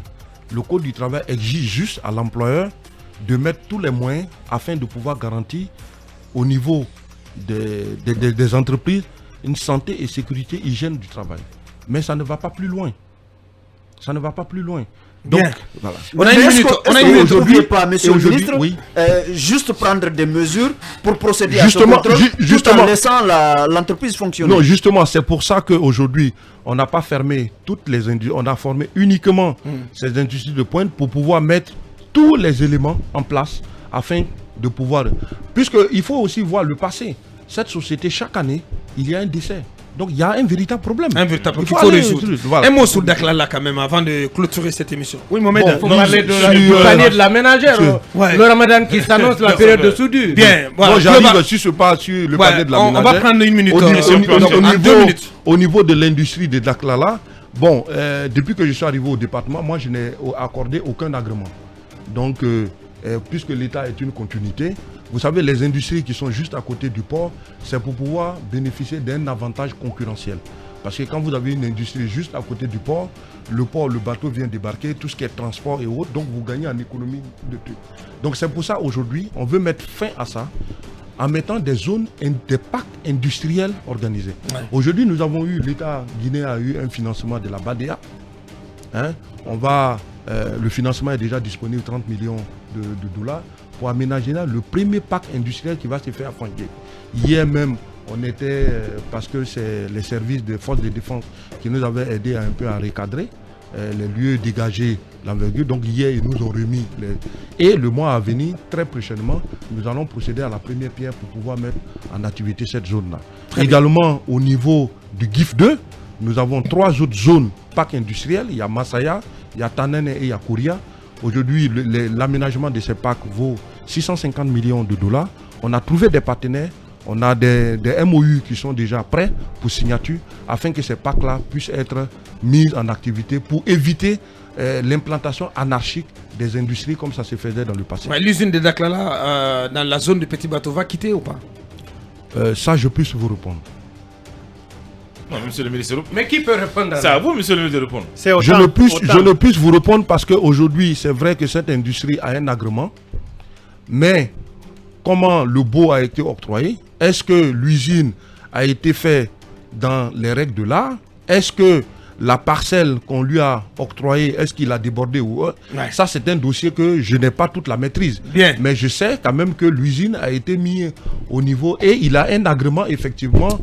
exige juste à l'employeur de mettre tous les moyens afin de pouvoir garantir au niveau des entreprises une santé et sécurité, hygiène du travail. Mais ça ne va pas plus loin. Donc, voilà. On a une minute. Aujourd'hui, pas, monsieur le ministre, oui. Juste prendre des mesures pour procéder à ce contrôle tout en laissant l'entreprise fonctionner. Non, justement, c'est pour ça qu'aujourd'hui, on n'a pas fermé toutes les industries, on a formé uniquement ces industries de pointe pour pouvoir mettre tous les éléments en place afin de pouvoir... Puisqu'il faut aussi voir le passé. Cette société, chaque année, il y a un décès. Donc il y a un véritable problème. Un véritable problème qu'il faut résoudre. Voilà. Un mot sur Daklala quand même avant de clôturer cette émission. Oui, Mohamed. Il faut parler du panier de la ménagère. Le Ramadan qui s'annonce la période de soudure. Bien. Voilà. Moi j'arrive sur le panier de la ménagère. On va prendre une minute. Au niveau de l'industrie de Daklala, bon, depuis que je suis arrivé au département, moi je n'ai accordé aucun agrément. Donc, puisque l'État est une continuité, vous savez, les industries qui sont juste à côté du port, c'est pour pouvoir bénéficier d'un avantage concurrentiel. Parce que quand vous avez une industrie juste à côté du port, le bateau vient débarquer, tout ce qui est transport et autres, donc vous gagnez en économie de tout. Donc c'est pour ça aujourd'hui, on veut mettre fin à ça en mettant des zones, des packs industriels organisés. Ouais. Aujourd'hui, nous avons eu, l'État guinéen a eu un financement de la BADEA. Le financement est déjà disponible, 30 millions de dollars, pour aménager là le premier parc industriel qui va se faire à Fangué. Hier même, on était, parce que c'est les services des forces de défense qui nous avaient aidé un peu à recadrer les lieux dégagés, l'envergure. Donc hier, ils nous ont remis. Et le mois à venir, très prochainement, nous allons procéder à la première pierre pour pouvoir mettre en activité cette zone-là. Également, au niveau du GIF 2, nous avons 3 autres zones parcs industriels. Il y a Masaya, il y a Tanene et il y a Kouria. Aujourd'hui, l'aménagement de ces parcs vaut 650 millions de dollars. On a trouvé des partenaires, on a des MOU qui sont déjà prêts pour signature afin que ces parcs-là puissent être mis en activité pour éviter l'implantation anarchique des industries comme ça se faisait dans le passé. Ouais, l'usine de Daklala dans la zone de Petit Bateau va quitter ou pas? Ça, je puisse vous répondre. Non, monsieur le ministre. Mais qui peut répondre? C'est à vous, monsieur le ministre, de répondre. Je ne puisse vous répondre parce qu'aujourd'hui, c'est vrai que cette industrie a un agrément. Mais comment le baux a été octroyé? Est-ce que l'usine a été faite dans les règles de l'art? Est-ce que la parcelle qu'on lui a octroyée, est-ce qu'il a débordé ou autre? Ça, c'est un dossier que je n'ai pas toute la maîtrise. Bien. Mais je sais quand même que l'usine a été mise au niveau et il a un agrément effectivement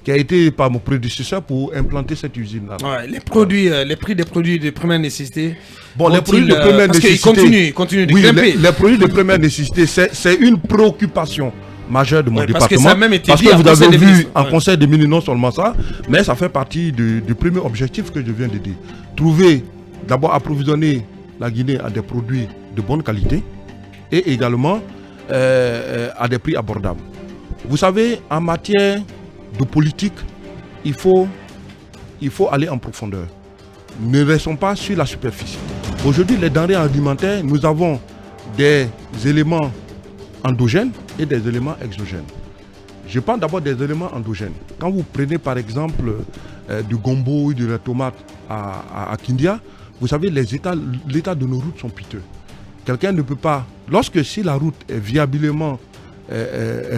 qui a été par mon prédécesseur pour implanter cette usine-là. Ouais, les prix des produits de première nécessité. Bon, les produits de première nécessité. Parce qu'ils continuent de grimper. Les produits de première nécessité, c'est une préoccupation majeure de mon département. Parce que ça a même été parce que vous avez vu en conseil des ministres, non seulement ça, mais ça fait partie du premier objectif que je viens de dire. Trouver, d'abord approvisionner la Guinée à des produits de bonne qualité et également à des prix abordables. Vous savez, en matière de politique, il faut aller en profondeur. Ne restons pas sur la superficie. Aujourd'hui, les denrées alimentaires, nous avons des éléments endogènes et des éléments exogènes. Je parle d'abord des éléments endogènes. Quand vous prenez par exemple du gombo ou de la tomate à Kindia, vous savez, l'état de nos routes sont piteux. Quelqu'un ne peut pas, si la route est viablement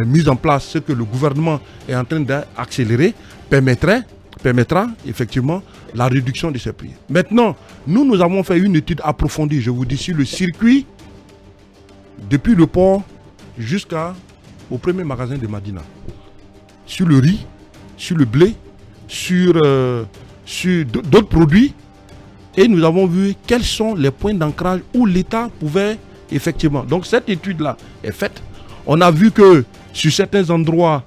mise en place, ce que le gouvernement est en train d'accélérer, permettra effectivement la réduction de ces prix. Maintenant, nous avons fait une étude approfondie, je vous dis, sur le circuit depuis le port jusqu'au premier magasin de Madina. Sur le riz, sur le blé, sur d'autres produits. Et nous avons vu quels sont les points d'ancrage où l'État pouvait effectivement. Donc cette étude-là est faite. On a vu que sur certains endroits,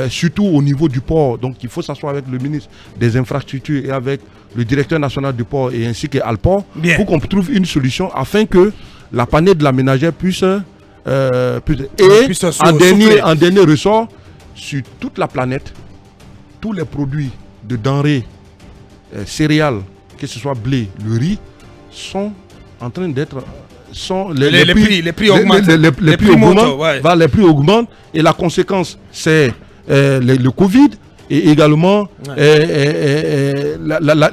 surtout au niveau du port, donc il faut s'asseoir avec le ministre des Infrastructures et avec le directeur national du port et ainsi qu'Alport pour qu'on trouve une solution afin que la panier de la ménagère puisse en dernier ressort, sur toute la planète, tous les produits de denrées céréales, que ce soit blé, le riz, sont en train d'être... Les prix augmentent. Les prix augmentent et la conséquence, c'est le Covid et également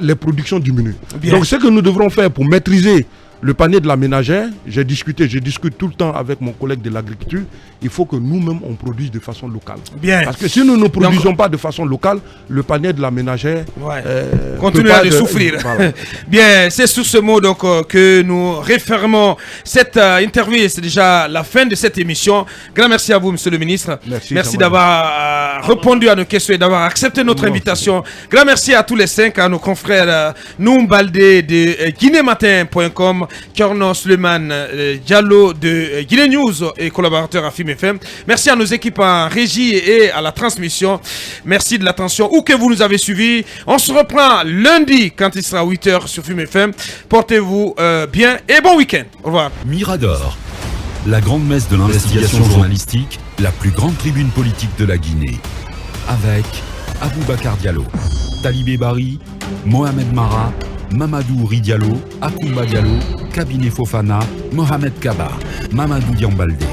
les productions diminuent. Bien. Donc ce que nous devrons faire pour maîtriser le panier de la ménagère, je discute tout le temps avec mon collègue de l'agriculture, il faut que nous-mêmes on produise de façon locale. Bien. Parce que si nous ne produisons pas de façon locale, le panier de la ménagère continuera de souffrir. Voilà. Bien, c'est sur ce mot donc que nous refermons cette interview. C'est déjà la fin de cette émission. Grand merci à vous, Monsieur le Ministre. Merci d'avoir répondu à nos questions et d'avoir accepté notre invitation. Grand merci à tous les 5, à nos confrères Noumbalde de guinématin.com, Korno Suleiman Diallo de Guinée News et collaborateur à FIM FM. Merci à nos équipes en régie et à la transmission. Merci de l'attention où que vous nous avez suivis. On se reprend lundi quand il sera 8h sur FIM FM. Portez-vous bien et bon week-end. Au revoir. Mirador, la grande messe de l'investigation journalistique, la plus grande tribune politique de la Guinée. Avec Aboubacar Diallo, Talibé Bari, Mohamed Mara, Mamadou Ri Diallo, Akoumba Diallo, Kabine Fofana, Mohamed Kaba, Mamadou Diambalde.